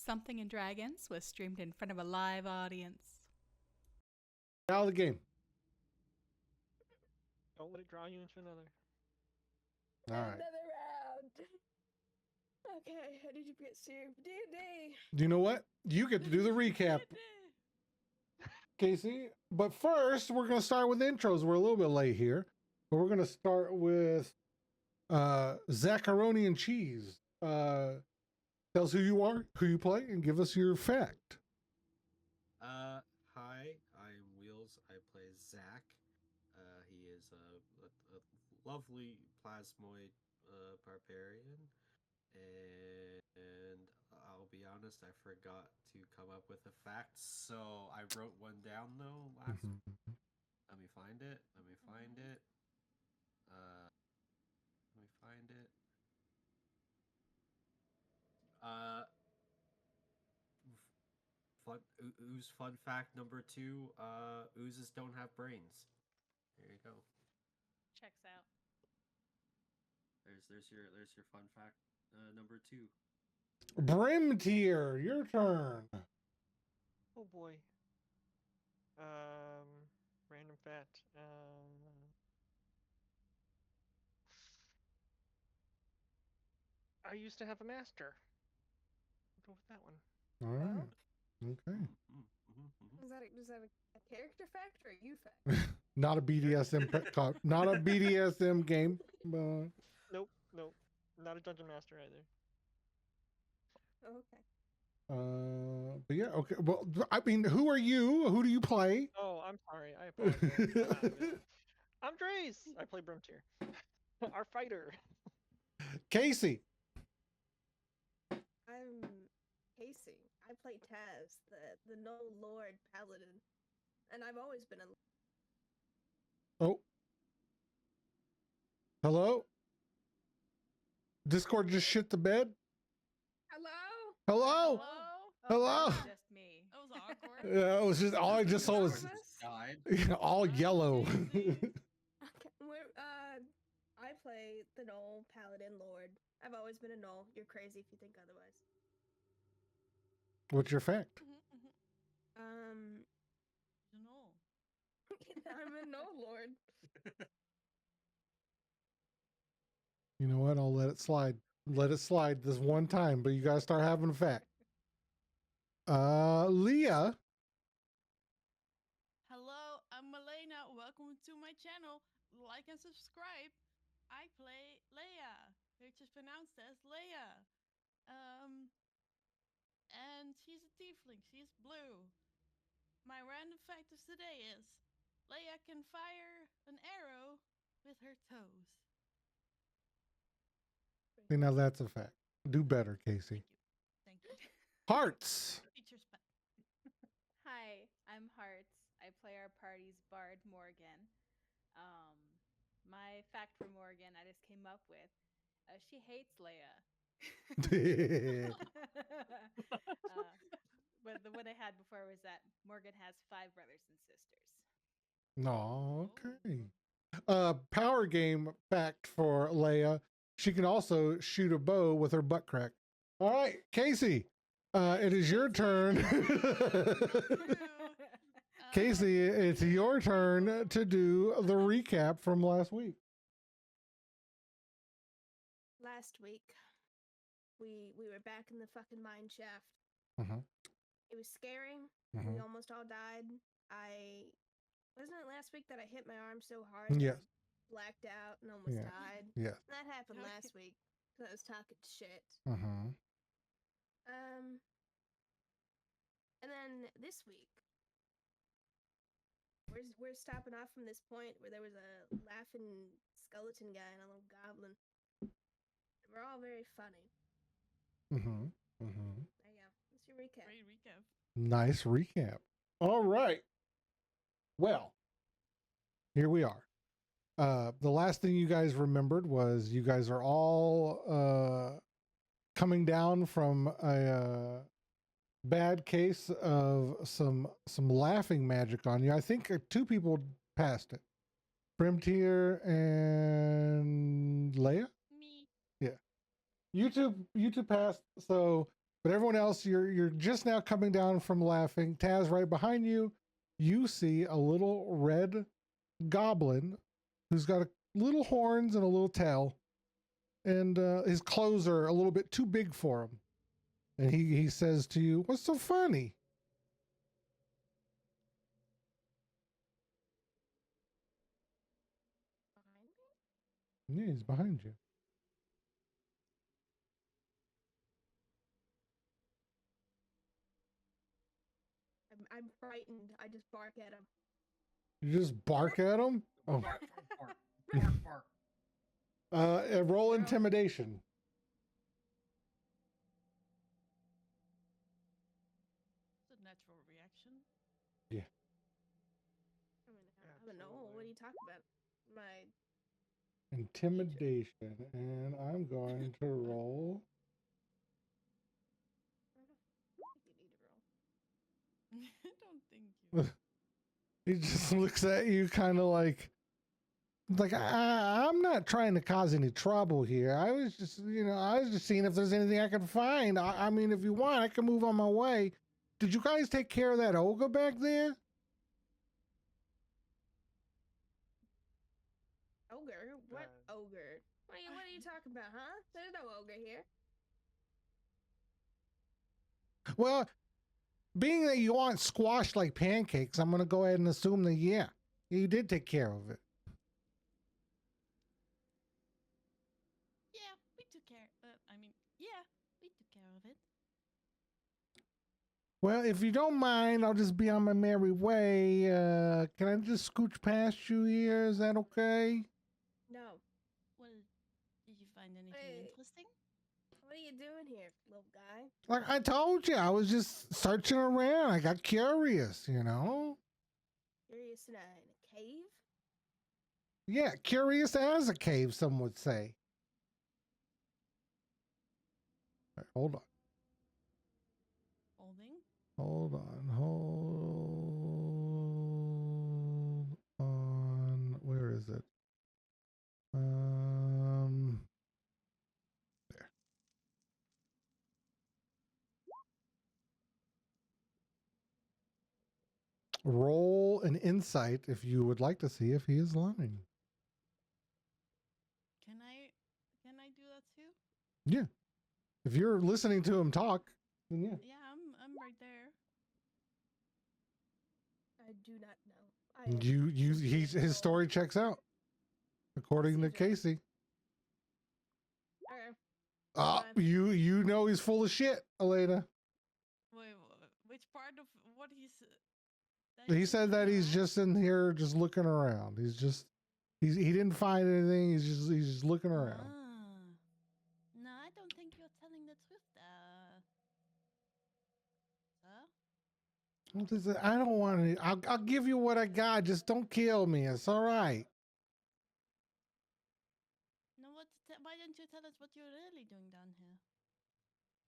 Something in Dragons was streamed in front of a live audience. Out of the game. Don't let it draw you into another. All right. Another round. Okay, I need to get serious. D&D. Do you know what? You get to do the recap, Casey. But first, we're going to start with intros. We're a little bit late here, but we're going to start with Zacharoni and Cheese. Tell us who you are, who you play, and give us your fact. Hi, I'm Wheels. I play Zach. He is a lovely plasmoid barbarian, and I'll be honest, I forgot to come up with a fact, so I wrote one down though. Let me find it. Let me find it. Ooze fun fact number 2, oozes don't have brains. There you go. Checks out. There's your fun fact number 2. Brim tier, your turn. Oh boy. Random fact. I used to have a master. We'll go with that one. All right. Okay. Is that a character fact or a you fact? Not a BDSM not a BDSM game. But... Nope. Not a dungeon master either. Okay. But yeah, okay. Well, I mean, who are you? Who do you play? Oh, I'm sorry. I apologize. I'm Drace. I play Brimtier. Our fighter. Casey. I'm Casey. I play Taz, the No Lord Paladin, and I've always been a. Oh. Hello? Discord just shit the bed? Hello? Hello? Hello? Just me. That was awkward. Yeah, it was just all I just saw was Died. all yellow. Okay, I play the Knoll Paladin Lord. I've always been a Knoll. You're crazy if you think otherwise. What's your fact? No. I'm a Knoll Lord. You know what? I'll let it slide. Let it slide this one time, but you gotta start having a fact. Leah. Hello, I'm Elena. Welcome to my channel. Like and subscribe. I play Leia, which is pronounced as Leia. And she's a tiefling. She's blue. My random fact of today is Leia can fire an arrow with her toes. See, now that's a fact. Do better, Casey. Thank you. Hearts. Teacher's pet. Hi, I'm Hearts. I play our party's bard, Morgan. My fact for Morgan I just came up with. She hates Leia. But the one I had before was that Morgan has 5 brothers and sisters. No, okay. Power game fact for Leia. She can also shoot a bow with her butt crack. All right, Casey. It is your turn. Casey, it's your turn to do the recap from last week. Last week, we were back in the fucking mine shaft. Mhm. It was scary. Mhm. We almost all died. Wasn't it last week that I hit my arm so hard? that Yes. I blacked out and almost Yeah. died. Yes. That happened last week because I was talking shit. Mhm. And then this week, we're stopping off from this point where there was a laughing skeleton guy and a little goblin. We're all very funny. Mhm. Mhm. There you go. That's your recap. Great recap. Nice recap. All right. Well, here we are. The last thing you guys remembered was you guys are all coming down from a bad case of some laughing magic on you. I think 2 people passed it. Brimtier and Leia? Me. Yeah. You two passed, so But everyone else, you're just now coming down from laughing. Taz, right behind you, you see a little red goblin who's got little horns and a little tail, and his clothes are a little bit too big for him. And he says to you, "What's so funny?" Behind me? Yeah, he's behind you. I'm frightened. I just bark at him. You just bark at him? Oh. Bark, bark, bark, bark, bark. Roll intimidation. It's a natural reaction. I don't know. What are you talking about? My Intimidation. And I'm going to roll. I don't think you need to roll. I don't think you. He just looks at you kind of like I'm not trying to cause any trouble here. I was just, I was just seeing if there's anything I could find. I mean, if you want, I can move on my way. Did you guys take care of that ogre back there? Ogre? What ogre? What are you talking about, huh? There's no ogre here. Well, being that you aren't squashed like pancakes, I'm going to go ahead and assume that, yeah, you did take care of it. Yeah, we took care. Yeah, we took care of it. Well, if you don't mind, I'll just be on my merry way. Can I just scooch past you here? Is that okay? No. Well, did you find anything Hey. interesting? What are you doing here, little guy? Like I told you, I was just searching around. I got curious, Curious in a cave? Yeah, curious as a cave, some would say. All right, hold on. Holding? Hold on. Where is it? There. Roll an insight if you would like to see if he is lying. Can I do that too? Yeah. If you're listening to him talk, then yeah. Yeah, I'm right there. I do not know. His story checks out. According to Seems right. Casey. Okay. You know he's full of shit, Elena. Wait, which part of what he's? He said that he's just in here just looking around. He didn't find anything. He's just looking around. No, I don't think you're telling the truth, sir. What is it? I don't want to. I'll give you what I got. Just don't kill me. It's all right. No, why don't you tell us what you're really doing down here?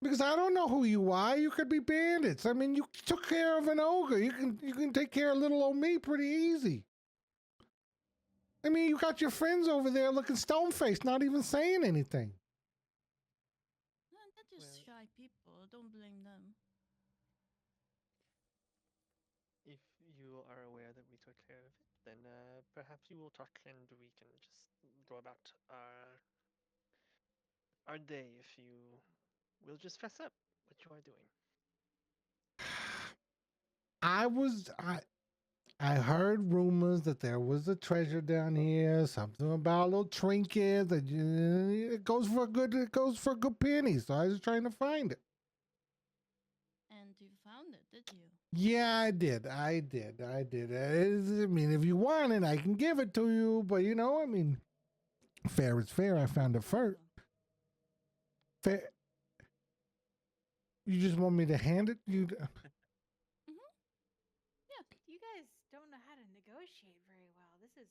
Because I don't know who you are. You could be bandits. I mean, you took care of an ogre. You can take care of little old me pretty easy. I mean, you got your friends over there looking stone-faced, not even saying anything. No, they're just shy people. Don't blame them. If you are aware that we took care of it, then perhaps you will talk and we can just go about our day if you will just fess up what you are doing. I heard rumors that there was a treasure down here, something about a little trinket that it goes for a good penny. So I was trying to find it. And you found it, did you? Yeah, I did. I mean, if you want it, I can give it to you. But I mean, fair is fair. I found it first. Fair. You just want me to hand it? Yeah, you guys don't know how to negotiate very well. It is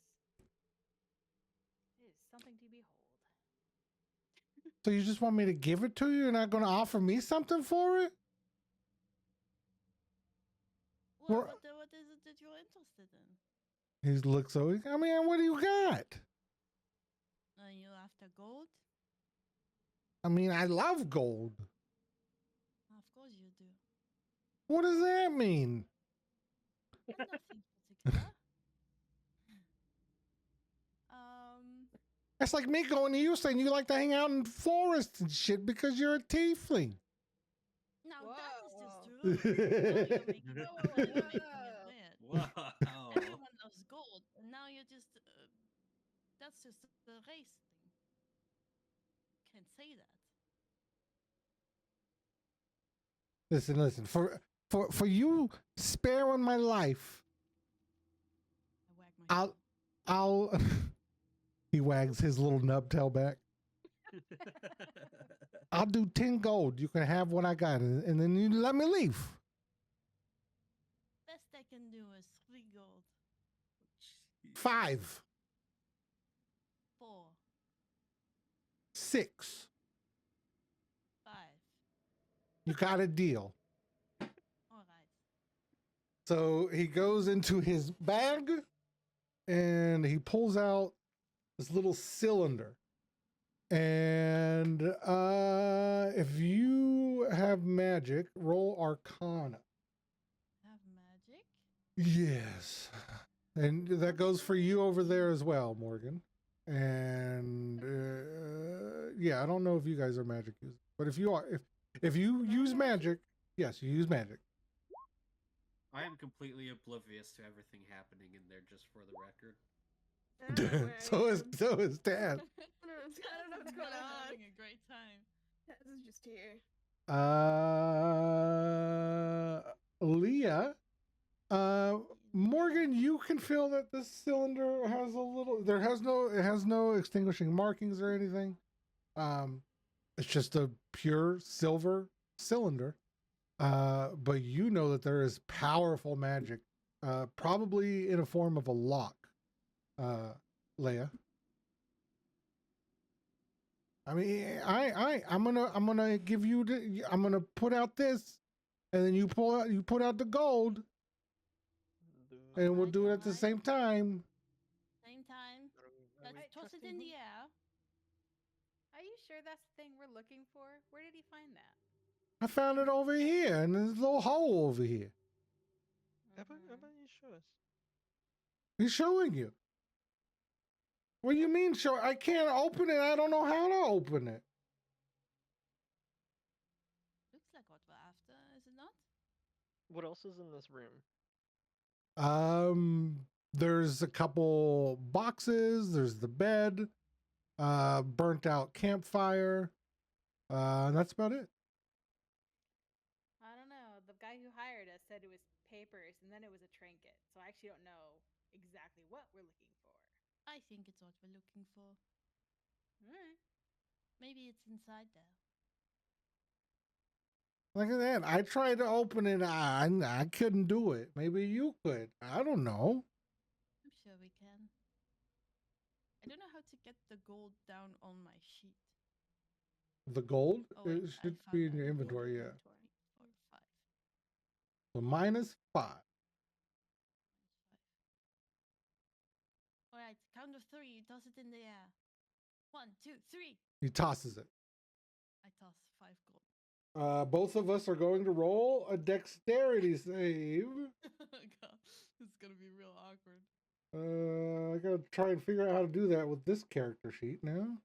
something to behold. So you just want me to give it to you? You're not going to offer me something for it? Well, what is it that you're interested in? He looks over. I mean, what do you got? Are you after gold? I mean, I love gold. What does that mean? Nothing particular. That's like me going to you saying you like to hang out in forests and shit because you're a tiefling. Now Whoa. that is just true. Now you're making it weird. Wow. Everyone loves gold, and now you're just. That's just the race thing. Can't say that. Listen. For you sparing my life, I wag my head. I'll he wags his little nub tail back. I'll do 10 gold. You can have what I got, and then you let me leave. Best I can do is 3 gold. 5, 4, 6. 5. You got a deal. All right. So he goes into his bag and he pulls out this little cylinder. And if you have magic, roll Arcana. Have magic? Yes. And that goes for you over there as well, Morgan. And yeah, I don't know if you guys are magic users, but if you are, if you use magic, yes, you use magic. I am completely oblivious to everything happening in there, just for the record. I don't know where I so am. is Taz. I don't know what's going I'm on. having a great time. Taz is just here. Leah, Morgan, you can feel that this cylinder has a little. It has no extinguishing markings or anything. It's just a pure silver cylinder. But you know that there is powerful magic, probably in a form of a lock. Leia. I mean, I'm gonna give you I'm gonna put out this, and then you put out the gold, and we'll do it at the same time. Same time. Are Let's we toss it trusting in him? the air. Are you sure that's the thing we're looking for? Where did he find that? I found it over here in this little hole over here. How about Mhm. you show us? He's showing you. What do you mean show? I can't open it. I don't know how to open it. Looks like what we're after, is it not? What else is in this room? There's a couple boxes. There's the bed, burnt out campfire. And that's about it. I don't know. The guy who hired us said it was papers and then it was a trinket. So I actually don't know exactly what we're looking for. I think it's what we're looking for. All right. Maybe it's inside there. Look at that. I tried to open it. I couldn't do it. Maybe you could. I don't know. I'm sure we can. I don't know how to get the gold down on my sheet. The gold? Oh, wait, It I should found be in that your in inventory, yeah. 4, 5. So -5. All right, count of 3. Toss it in the air. 1, 2, 3. He tosses it. I toss 5 gold. Both of us are going to roll a dexterity save. God, it's gonna be real awkward. I gotta try and figure out how to do that with this character sheet now.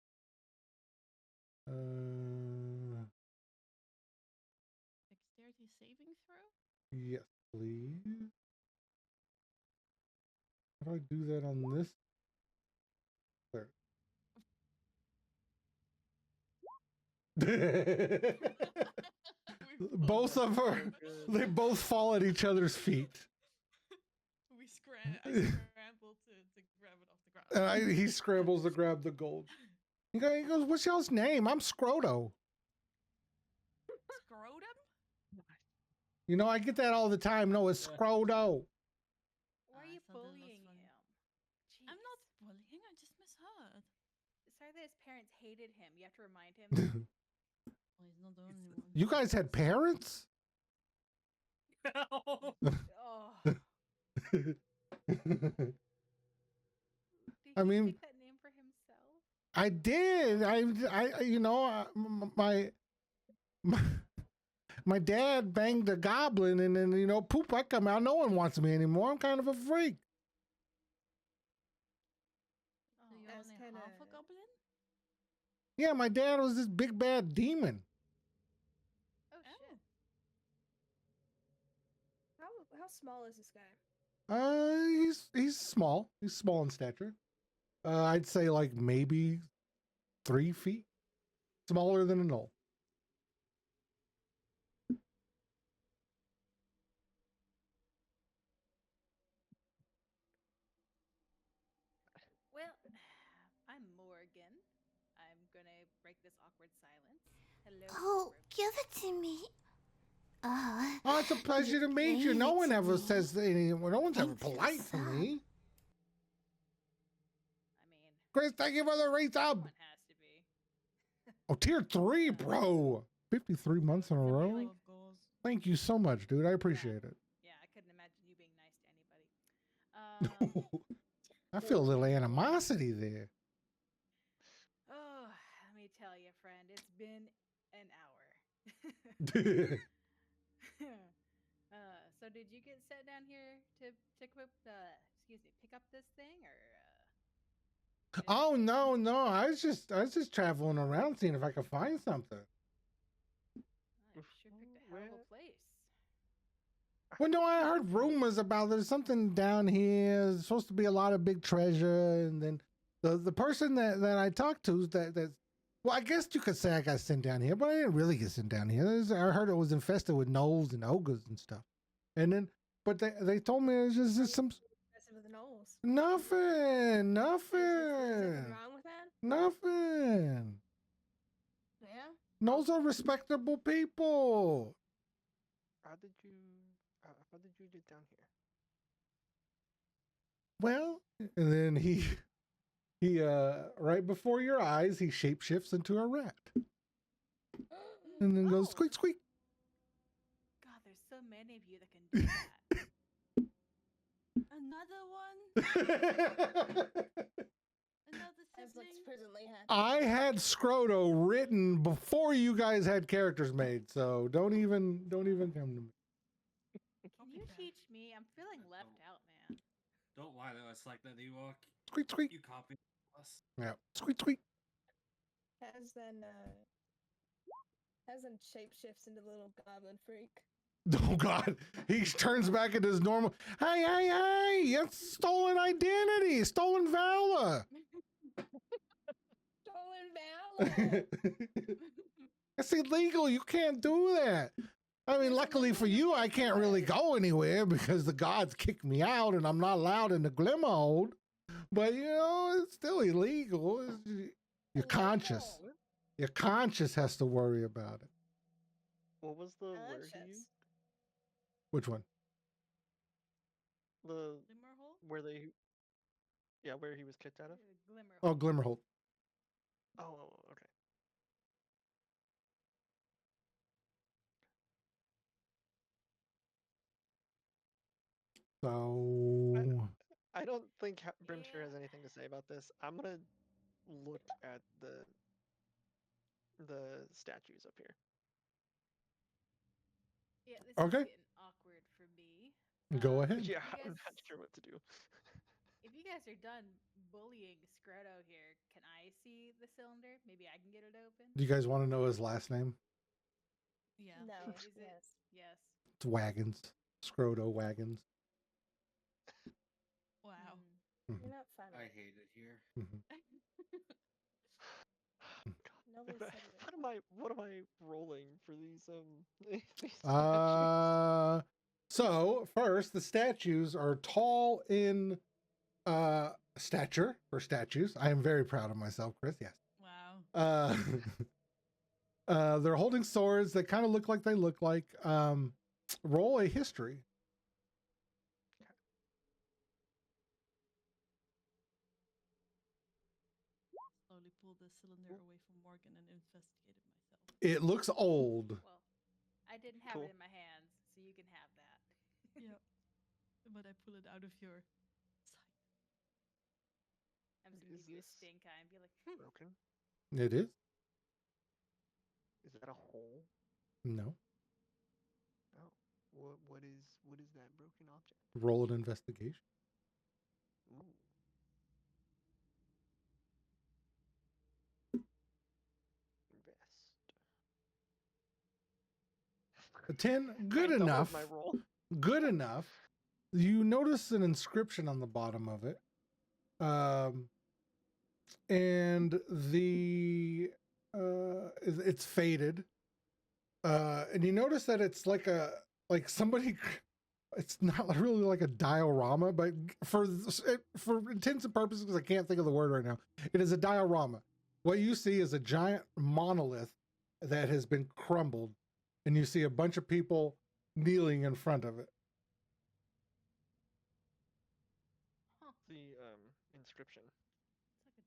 Dexterity saving throw? Yes, please. How do I do that on this? There. We Both of her, they both fall at each other's feet. We scramble to grab it off the ground. And he scrambles to grab the gold. He goes, "What's y'all's name? I'm Scroto." Scrotum? You know, I get that all the time. No, it's Scroto. Why are Ah, you something less bullying fun. him? I'm not Jeez. bullying, I just misheard. Sorry that his parents hated him. You have to remind him. Well, he's not the only one. You guys had parents? Oh. Did I he mean- pick that name for himself? I did. I you know, my dad banged a goblin, and then poop, I come out. No one wants me anymore. I'm kind of a freak. So you That's only kinda- half a goblin? Yeah, my dad was this big bad demon. Oh shit. How small is this guy? He's small. He's small in stature. I'd say like maybe 3 feet, smaller than a knoll. Well, I'm Morgan. I'm gonna break this awkward silence. Hello. Oh, dwarf. give it to me. Oh, Oh, it's a pleasure to meet you. gave No it one to ever me. says anything. No one's ever Thanks for the polite to sub. me. I mean, Chris, thank you for the resub. one has to be. Oh, tier 3, bro. 53 months in a Somebody row. like- Of course. Thank you so much, dude. I appreciate it. Yeah, I couldn't imagine you being nice to anybody. I feel a little animosity there. Oh, let me tell you, friend, it's been an hour. So did you get set down here to pick up pick up this thing, or? Oh no, I was just traveling around seeing if I could find something. I sure picked a hell of a place. Well, no, I heard rumors about there's something down here. There's supposed to be a lot of big treasure, and then the person that I talked to that well, I guess you could say I got sent down here, but I didn't really get sent down here. I heard it was infested with gnolls and ogres and stuff, and then but they told me it's just some Messing with the Knolls. nothing, Is anything nothing, wrong with that? nothing. Yeah. Gnolls are respectable people. How did you get down here? Well, and then he right before your eyes, he shapeshifts into a rat. And then goes Oh. squeak squeak. God, there's so many of you that can do that. Another one? Another As what's sibling? presently happening. I had Scroto written before you guys had characters made, so don't even come to me. Can you teach me? I'm feeling left out, man. Don't lie though. It's like that. Squeak squeak. You copy us. Yeah. Squeak squeak. Has then shapeshifts into the little goblin freak. Oh God. He turns back into his normal. Hey, it's stolen identity, stolen valor. Stolen valor. It's illegal. You can't do that. I mean, luckily for you, I can't really go anywhere because the gods kick me out and I'm not allowed in the Glimmerhold. But it's still illegal. Your conscience. Illegal. Your conscience has to worry about it. What was the word he Conscience. used? Which one? The Glimmerhole? where he was kicked out of? Glimmer. Oh, Glimmerhold. Oh, okay. So I don't think Brimshire has Yeah. anything to say about this. I'm gonna look at the statues up here. Yeah, this Okay. is getting awkward for me. go ahead. Yeah, you I'm guys- not sure what to do. If you guys are done bullying Scroto here, can I see the cylinder? Maybe I can get it open. Do you guys want to know his last name? Yeah. No. Is it? Yes. Yes. It's Wagons. Scroto Wagons. Wow. Mm. You're not funny. I hate it here. Mhm. Nobody said it. What am I rolling for these these statues? So first, the statues are tall in stature for statues. I am very proud of myself, Chris. Yes. Wow. They're holding swords. They kind of look like they look like. Roll a history. Slowly pulled the cylinder away from Morgan and investigated myself. It looks old. Well, I didn't have Cool. it in my hands, so you can have that. Yep. But I pull it out of your sight. I'm just What gonna is give you a this? stink eye and be like, Broken? It is. Is that a hole? No. What is that broken object? Roll an investigation. Ooh. A 10, I good doubled enough. my roll. Good enough. You notice an inscription on the bottom of it. And it's faded. And you notice that it's like somebody, it's not really like a diorama, but for intents and purposes, because I can't think of the word right now, it is a diorama. What you see is a giant monolith that has been crumbled, and you see a bunch of people kneeling in front of it. The inscription. It's like a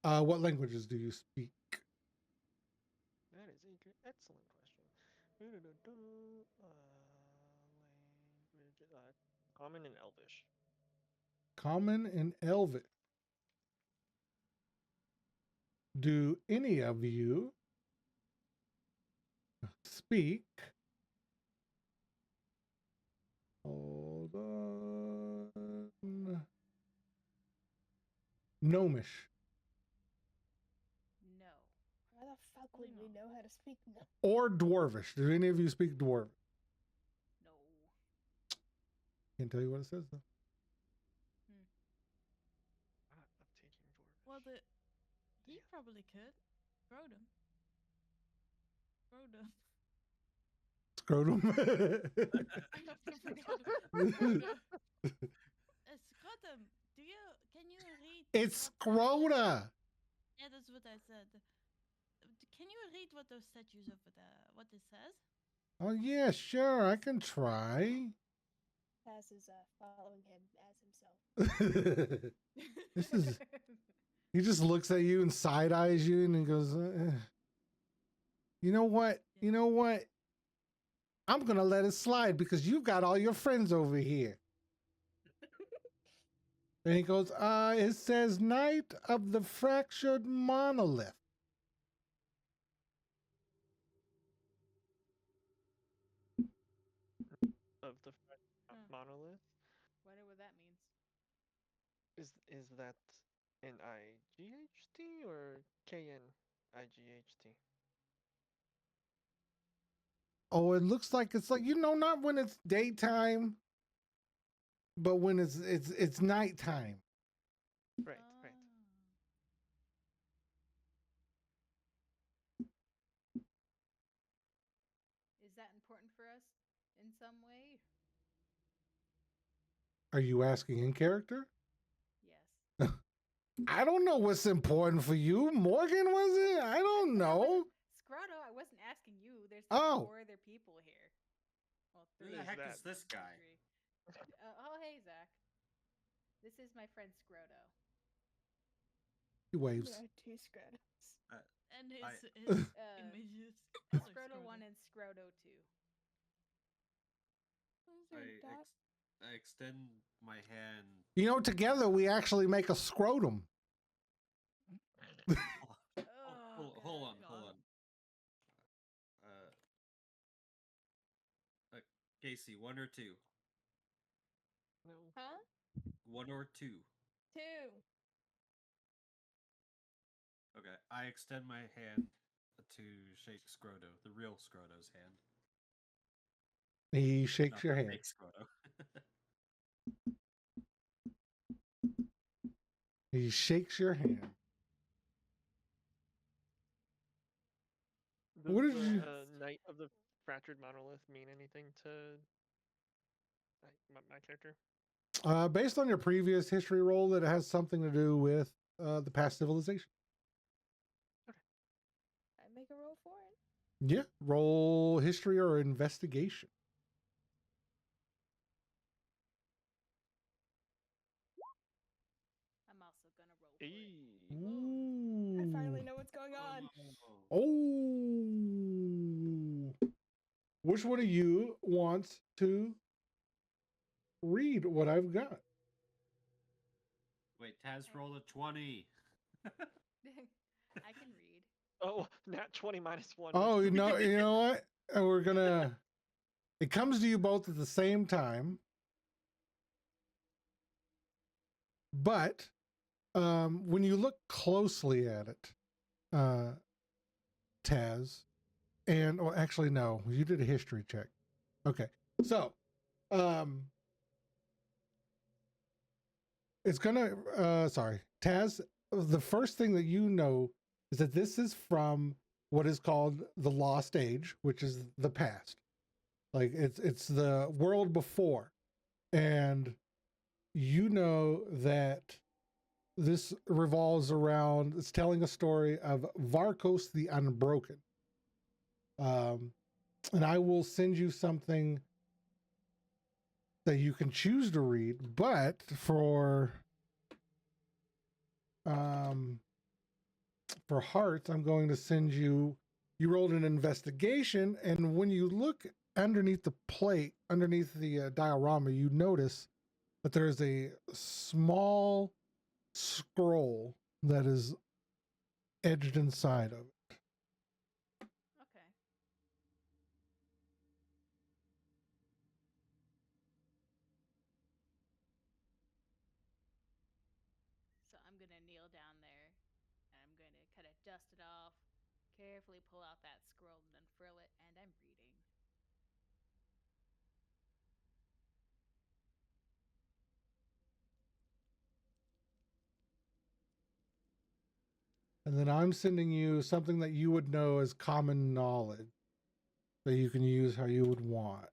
dollhouse. What languages do you speak? That is a good, excellent question. Common and Elvish. Common and Elvish. Do any of you speak? Hold on. Gnomish. No. Why the fuck would we know how to speak? No. Or Dwarvish. Do any of you speak Dwarvish? No. Can't tell you what it says though. I'm taking Dwarvish. Well, he probably could. Scrotum. Scrotum. Scrotum. Can you read? It's what Scrota. Yeah, that's what I said. Can you read what those statues over there? What it says? Oh yeah, sure. I can try. Taz is following him as himself. This is. He just looks at you and side eyes you, and he goes, "You know what? You know what? I'm gonna let it slide because you've got all your friends over here." And he goes, "It says Knight of the Fractured Monolith." Of the monolith. Wonder what that means. Is that N-I-G-H-T or K-N-I-G-H-T? Oh, it looks like it's like, not when it's daytime, but when it's nighttime. Right, right. Is that important for us in some way? Are you asking in character? Yes. I don't know what's important for you. Morgan, was it? I don't know. Scrotto, I wasn't asking you. There's Oh. 4 other people here. Well, Who 3. the heck that? is this guy? 3. Oh, hey, Zach. This is my friend Scrotto. He waves. There are 2 Scrotos. And his images. Scrotto 1 and Scrotto 2. I extend my hand. Together we actually make a scrotum. Hold on. Casey, 1 or 2? No. Huh? 1 or 2? 2. Okay, I extend my hand to shake Scroto, the real Scroto's hand. He shakes Not your the hand. fake Scroto. He shakes your hand. Does What did the you- Knight of the Fractured Monolith mean anything to my character? Based on your previous history roll, that has something to do with the past civilization. I make a roll for it. Yeah, roll history or investigation. I'm also gonna roll for it. Ooh. I finally know what's going on. Oh. Which one of you wants to read what I've got? Wait, Taz rolled a 20. I can read. Oh, nat 20 minus 1. Oh, you know what? We're gonna It comes to you both at the same time, but when you look closely at it, Taz, and well, actually, no, you did a history check. Okay, so it's gonna. Sorry, Taz. The first thing that you know is that this is from what is called the Lost Age, which is the past. Like it's the world before, and you know that this revolves around. It's telling a story of Varkos the Unbroken. And I will send you something that you can choose to read, but for hearts, I'm going to send you. You rolled an investigation, and when you look underneath the plate, underneath the diorama, you notice that there's a small scroll that is edged inside of it. Okay. So I'm gonna kneel down there and I'm going to kind of dust it off, carefully pull out that scroll and unfurl it, and I'm reading. And then I'm sending you something that you would know as common knowledge that you can use how you would want.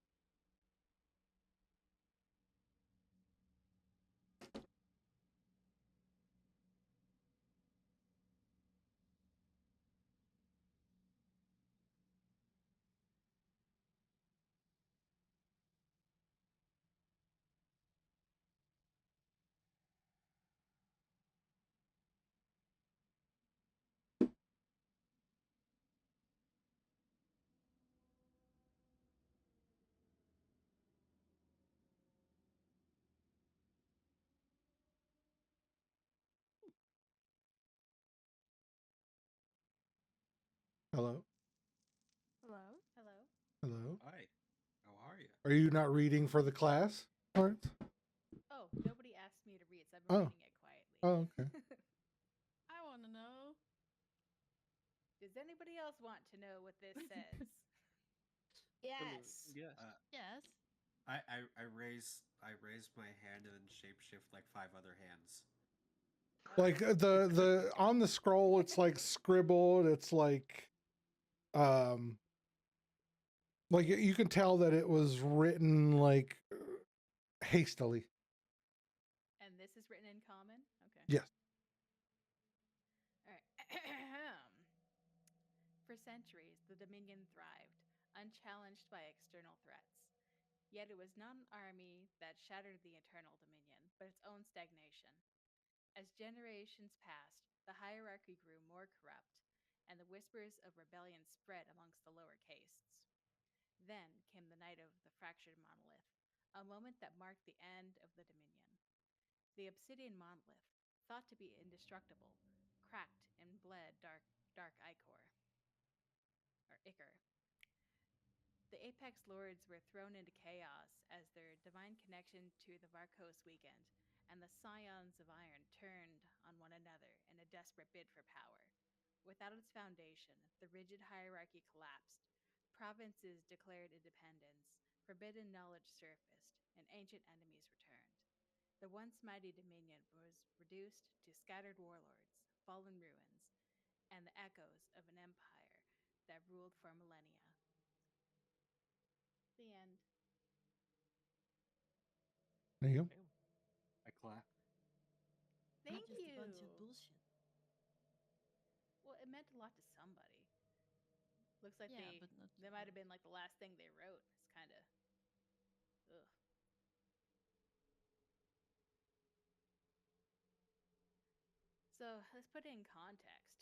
Hello? Hello? Hello? Hello? Hi. How are you? Are you not reading for the class? Art? Oh, nobody asked me to read, so I've been Oh. reading it quietly. Oh, okay. I want to know. Does anybody else want to know what this says? Yes. Yes. Yes. I raised my hand and then shapeshift like 5 other hands. Like the on the scroll, it's like scribbled. It's like you can tell that it was written like hastily. And this is written in common? Okay. Yes. All right. For centuries, the Dominion thrived, unchallenged by external threats. Yet it was not an army that shattered the eternal Dominion, but its own stagnation. As generations passed, the hierarchy grew more corrupt, and the whispers of rebellion spread amongst the lower castes. Then came the night of the fractured monolith, a moment that marked the end of the Dominion. The obsidian monolith, thought to be indestructible, cracked and bled dark ichor. Ichor. The Apex Lords were thrown into chaos as their divine connection to the Varkos weakened, and the Scions of Iron turned on one another in a desperate bid for power. Without its foundation, the rigid hierarchy collapsed. Provinces declared independence, forbidden knowledge surfaced, and ancient enemies returned. The once mighty dominion was reduced to scattered warlords, fallen ruins, and the echoes of an empire that ruled for millennia. The end. There you go. I clap. Thank Just you. a bunch of bullshit. Well, it meant a lot to somebody. Looks like Yeah, but not they might have been like the last thing they wrote. It's kind of ugh. So let's put it in context.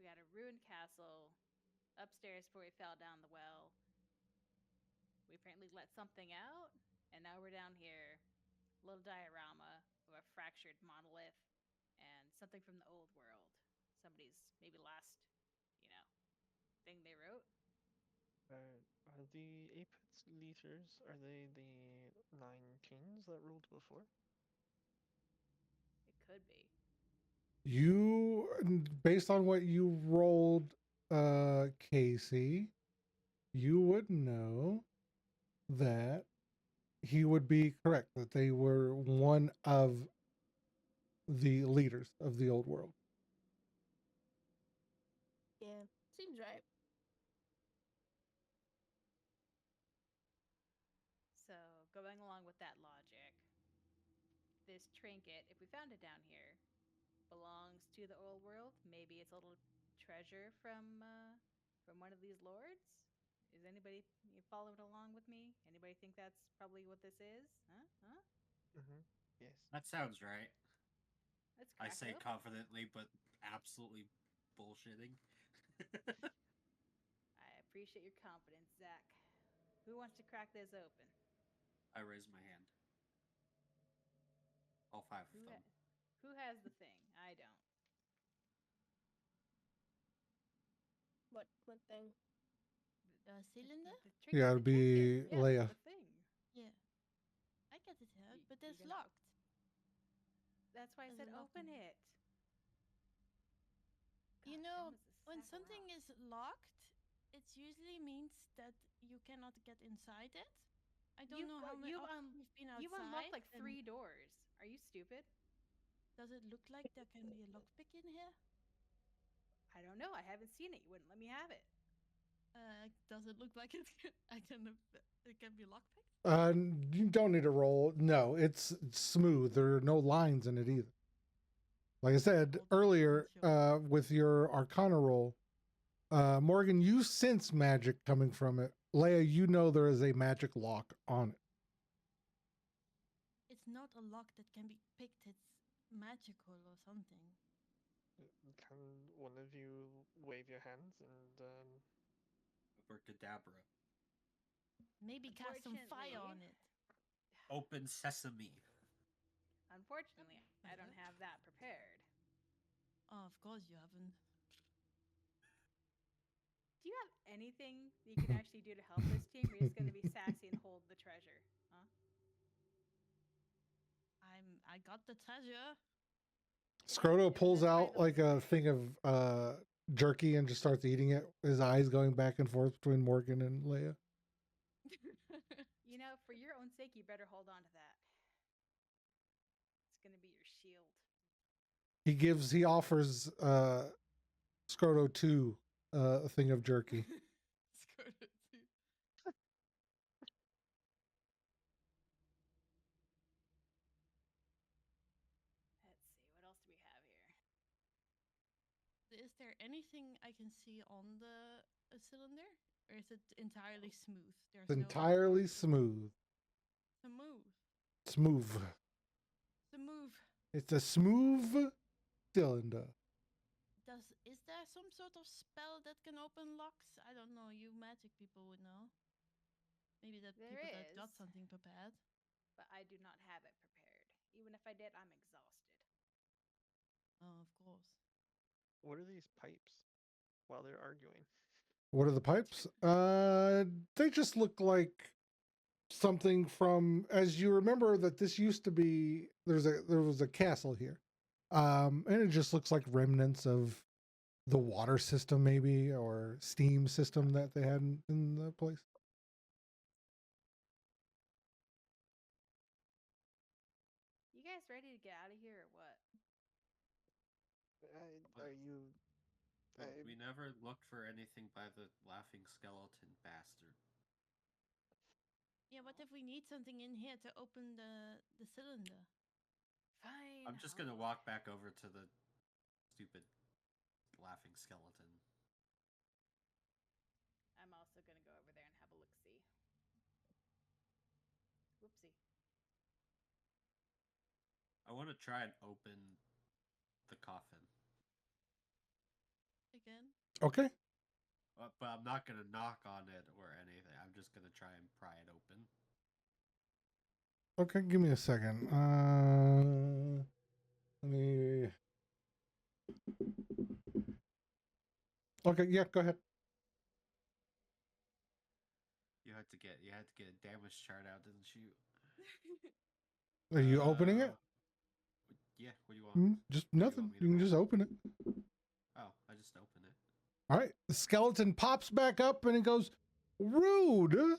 We got a ruined castle upstairs before we fell down the well. We apparently let something out, and now we're down here. Little diorama of a fractured monolith and something from the old world. Somebody's maybe last, thing they wrote. Are the Apex leaders, are they the 9 kings that ruled before? It could be. You, based on what you rolled, Casey, you would know that he would be correct, that they were one of the leaders of the old world. Yeah, seems right. So, going along with that logic, this trinket, if we found it down here, belongs to the old world. Maybe it's a little treasure from one of these lords. Is anybody following along with me? Anybody think that's probably what this is? Huh? Huh? Mm-hmm. Yes. That sounds right. Let's I crack say it open. confidently, but absolutely bullshitting. I appreciate your confidence, Zach. Who wants to crack this open? I raise my hand. All 5 of Who them. who has the thing? I don't. What thing? Cylinder? The trinket, Yeah, the it'd be trinket. Yeah, Leia. the thing. Yeah. I get it out, but You it's gonna- locked. That's why I There's said a lock open on it. You God, know, Emma's a when sack of something rocks. is locked, it usually means that you cannot get inside it. I don't know how many often you've been outside. You've unlocked like and 3 doors. Are you stupid? Does it look like there can be a lockpick in here? I don't know. I haven't seen it. You wouldn't let me have it. Does it look like it can be lockpicked? You don't need to roll. No, it's smooth. There are no lines in it either. Like I said earlier, with your Arcana roll, Morgan, you sense magic coming from it. Leia, you know there is a magic lock on it. It's not a lock that can be picked. It's magical or something. Can one of you wave your hands and Abracadabra. Maybe cast some fire on it. Open sesame. Unfortunately, I don't have that prepared. Oh, of course you haven't. Do you have anything you can actually do to help this team? Or are you just going to be sassy and hold the treasure? Huh? I got the treasure. Scroto pulls out like a thing of jerky and just starts eating it. His eyes going back and forth between Morgan and Leia. You know, for your own sake, you better hold on to that. It's going to be your shield. He offers Scroto 2 a thing of jerky. Scroto 2. Let's see, what else do we have here? Is there anything I can see on the cylinder? Or is it entirely smooth? There's It's entirely smooth. Smooth. Smooth. Smooth. It's a smooth cylinder. Is there some sort of spell that can open locks? I don't know. You magic people would know. Maybe the There people that got is. something prepared. But I do not have it prepared. Even if I did, I'm exhausted. Oh, of course. what are these pipes while they're arguing? What are the pipes? They just look like something from, as you remember that this used to be, there was a castle here. And it just looks like remnants of the water system maybe, or steam system that they had in the place. You guys ready to get out of here or what? Are you? We never looked for anything by the laughing skeleton bastard. Yeah, what if we need something in here to open the cylinder? Fine. I'm just gonna walk back over to the stupid laughing skeleton. I'm also going to go over there and have a look-see. Whoopsie. I want to try and open the coffin. Again? Okay. But I'm not gonna knock on it or anything. I'm just gonna try and pry it open. Okay, give me a second. Let me. Okay, yeah, go ahead. had to get a damage chart out, didn't you? Are you opening it? Yeah. What do you want? Just What do you nothing. want me to You can roll? just open it. Oh, I just open it. All right. The skeleton pops back up and it goes, "Rude.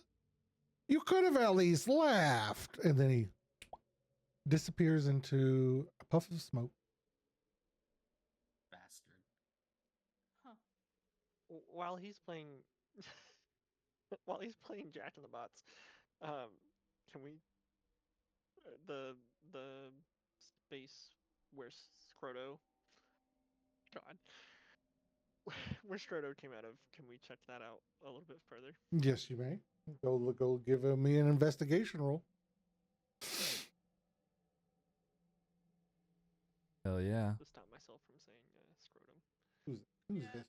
You could have at least laughed." And then he disappears into a puff of smoke. Bastard. While he's playing, while he's playing Jack in the Box, can we the space where Scroto, God, where Scroto came out of? Can we check that out a little bit further? Yes, you may. Go give me an investigation roll. Hell yeah. To stop myself from saying scrotum. Who's this?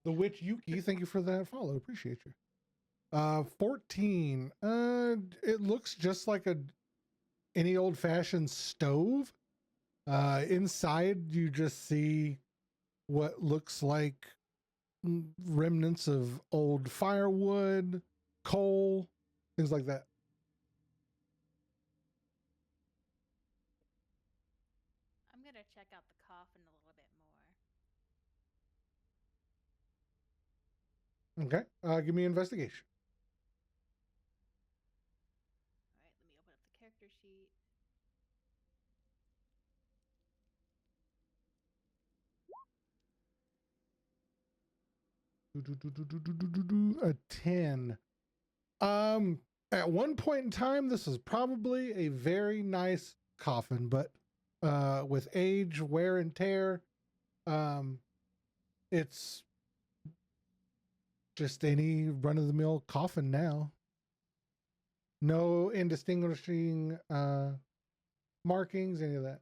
The Witch Yuki, thank you for that follow. Appreciate you. 14. It looks just like any old-fashioned stove. Inside you just see what looks like remnants of old firewood, coal, things like that. I'm gonna check out the coffin a little bit more. Okay. Give me investigation. All right, let me open up the character sheet. A 10. At one point in time, this was probably a very nice coffin, but with age, wear and tear, it's just any run-of-the-mill coffin now. No indistinguishing markings, any of that.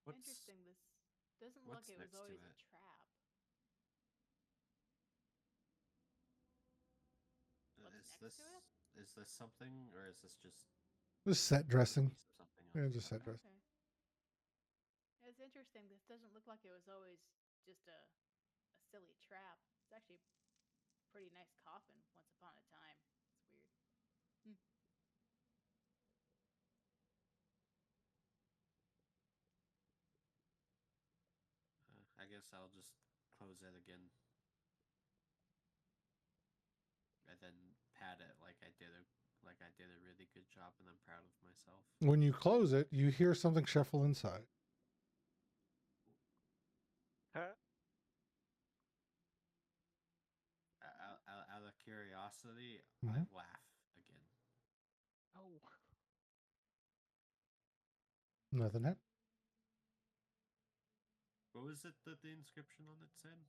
Interesting. This doesn't look what's like it was next to always it? a trap. What's next to it? Is this something, or is this just Just set dressing. piece of something Yeah, else? just set Okay. dressing. Okay. It's interesting. This doesn't look like it was always just a silly trap. It's actually a pretty nice coffin once upon a time. It's weird. I guess I'll just close it again, and then pat it like I did a really good job, and I'm proud of myself. When you close it, you hear something shuffle inside. Huh? Out of curiosity, Mhm. I laugh again. Oh. Nothing happened. What was it that the inscription on it said?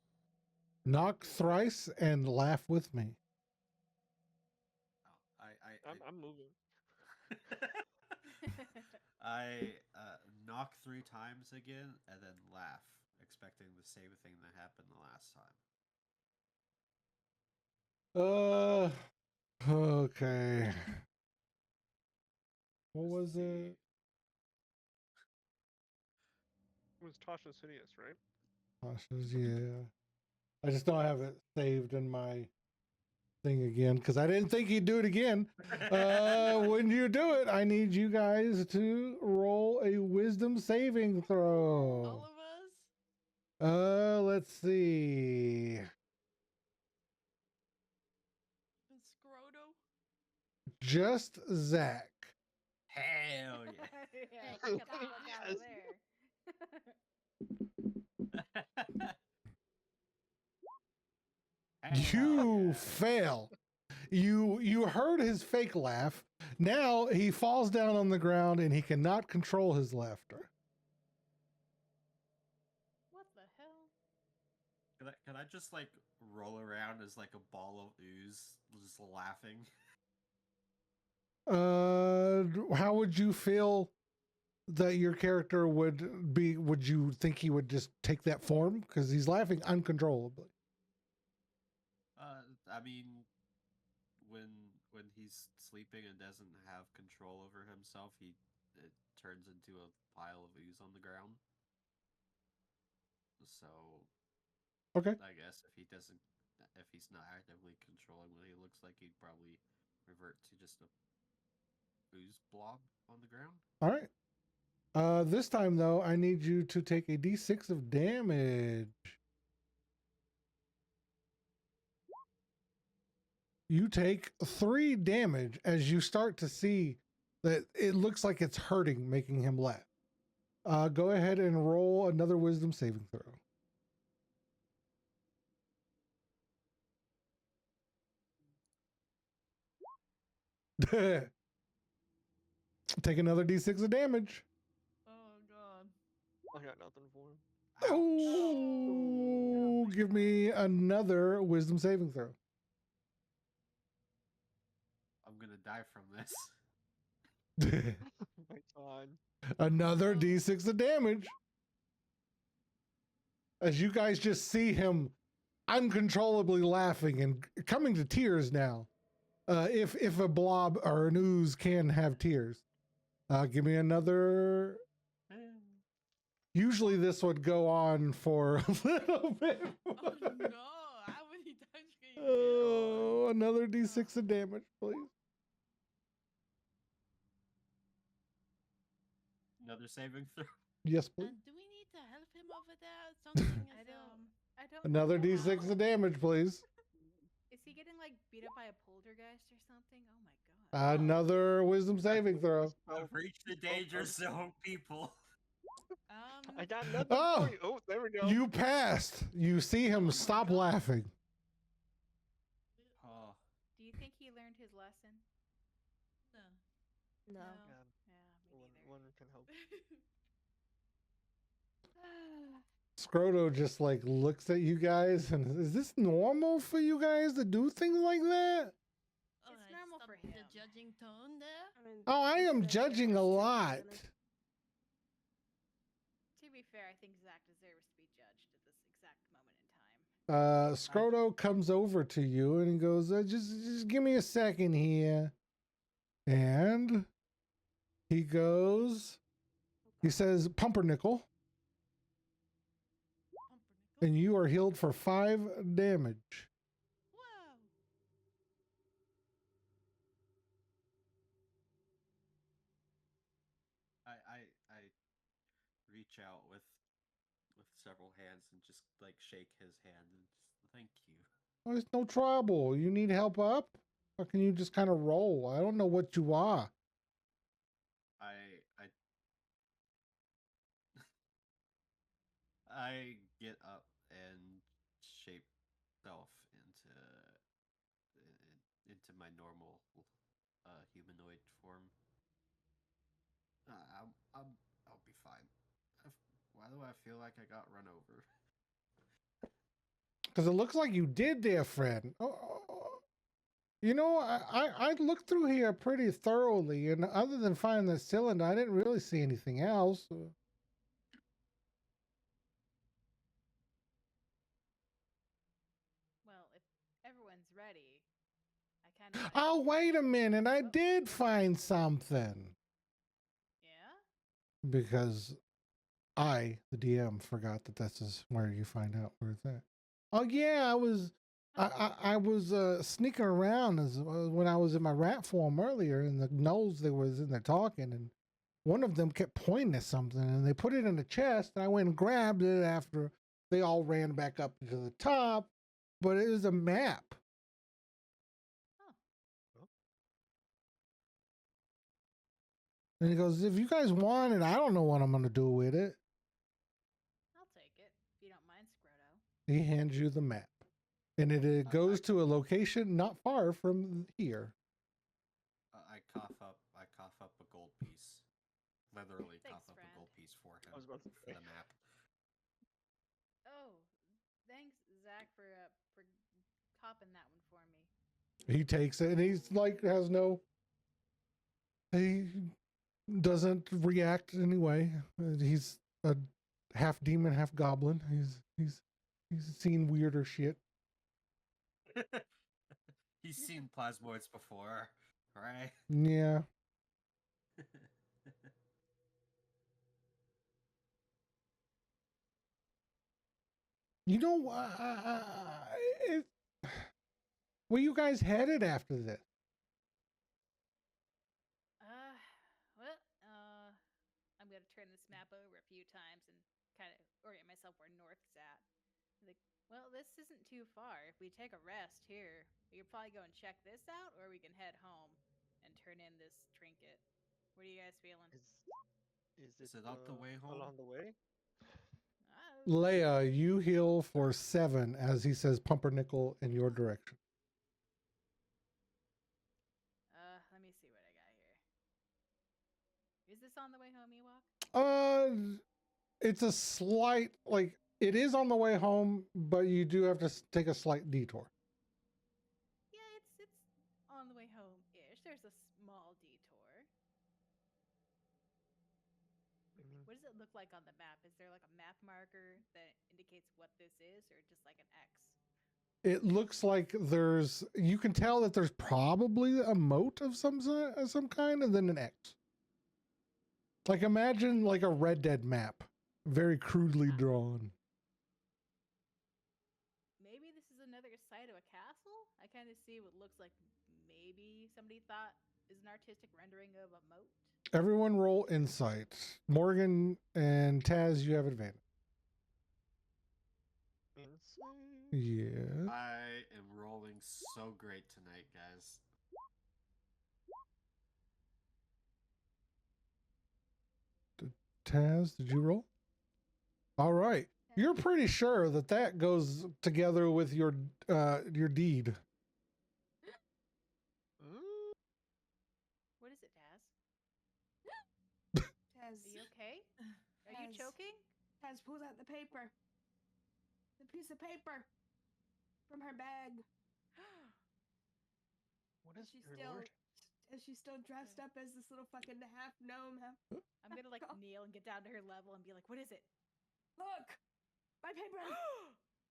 Knock thrice and laugh with me. Oh, I'm moving. I knock 3 times again and then laugh, expecting the same thing that happened the last time. Okay. What was Let's it? see. It was Tasha Sidious, right? Tasha's, yeah. I just don't have it saved in my thing again because I didn't think he'd do it again. When you do it, I need you guys to roll a wisdom saving throw. All of us? Let's see. And Scroto? Just Zach. Hell yeah. Yeah, get the fuck out of there. You fail. You heard his fake laugh. Now he falls down on the ground and he cannot control his laughter. What the hell? Can I just like roll around as like a ball of ooze, just laughing? How would you feel that your character would be? Would you think he would just take that form because he's laughing uncontrollably? I mean, when he's sleeping and doesn't have control over himself, it turns into a pile of ooze on the ground. So Okay. I guess if he doesn't, if he's not actively controlling what he looks like, he'd probably revert to just a ooze blob on the ground. All right. This time though, I need you to take a d6 of damage. You take 3 damage as you start to see that it looks like it's hurting, making him laugh. Go ahead and roll another wisdom saving throw. Take another d6 of damage. Oh god. I got nothing for him. Oh, give me another wisdom saving throw. I'm gonna die from this. My God. Another d6 of damage. As you guys just see him uncontrollably laughing and coming to tears now. If a blob or an ooze can have tears. Give me another. Usually this would go on for a little bit. Oh no, how many times can you do? Oh, another d6 of damage, please. Another saving throw. Yes, please. And do we need to help him over there? Something is I don't. Another know d6 how. of damage, please. Is he getting like beat up by a poltergeist or something? Oh my god. Another wisdom saving throw. I've reached the danger zone, people. I got nothing Oh! for you. Oh, there we go. You passed. You see him stop laughing. Oh, Do you think he learned his lesson? No. No. God, Yeah, me one, neither. one can help. Scroto just like looks at you guys and is this normal for you guys to do things like that? It's normal stop for the him. judging tone there. I mean, Oh, I it's am the judging a biggest too, lot. isn't it? To be fair, I think Zach deserves to be judged at this exact moment in time. Scroto comes over to you and he goes, just give me a second here. And he goes, he says, Pumpernickel, Pumpernickel. and you are healed for 5 damage. Wow. I reach out with several hands and just like shake his hand and just thank you. Oh, it's no trouble. You need help up? Or can you just kind of roll? I don't know what you are. I get up and shape self into my normal humanoid form. I'll be fine. Why do I feel like I got run over? Because it looks like you did there, friend. You know, I looked through here pretty thoroughly, and other than finding the cylinder, I didn't really see anything else. Well, if everyone's ready, I kind of. Oh, wait a minute. I did find something. Yeah. Because I, the DM, forgot that this is where you find out where it's at. Oh yeah, I was sneaking around when I was in my rat form earlier, and the gnolls that was in there talking, and one of them kept pointing at something, and they put it in the chest, and I went and grabbed it after they all ran back up to the top, but it was a map. And he goes, if you guys want it, I don't know what I'm going to do with it. I'll take it if you don't mind, Scroto. He hands you the map. And it goes to a location not far from here. I cough up a gold piece. Literally Thanks, cough up friend. a gold piece for him I was about to for say. the map. Oh, thanks, Zach, for copping that one for me. He takes it and he's like, he doesn't react anyway. He's a half demon, half goblin. He's seen weirder shit. He's seen plasmoids before, right? Yeah. You know, Where you guys headed after this? Well, I'm gonna turn this map over a few times and kind of orient myself where north's at. Like, well, this isn't too far. If we take a rest here, we could probably go and check this out, or we can head home and turn in this trinket. What are you guys feeling? Is it up the way home? Along the way? Leia, you heal for 7 as he says pumpernickel in your direction. Let me see what I got here. Is this on the way home, Ewok? It's a slight, like, it is on the way home, but you do have to take a slight detour. Yeah, it's on the way home-ish. There's a small detour. What does it look like on the map? Is there like a map marker that indicates what this is, or just like an X? It looks like you can tell that there's probably a moat of some kind, and then an X. Like, imagine like a Red Dead map, very crudely drawn. Maybe this is another side of a castle? I kind of see what looks like maybe somebody thought is an artistic rendering of a moat. Everyone roll insight. Morgan and Taz, you have advantage. Insight. Yeah. I am rolling so great tonight, guys. Taz, did you roll? All right. You're pretty sure that goes together with your deed. What is it, Taz? Taz, Are you okay? Are you Taz. choking? Taz pulls out the paper. The piece of paper from her bag. What is She's your still, lord? is she still dressed up as this little fucking half gnome? I'm gonna like kneel and get down to her level and be like, "What is it?" Look, my paper.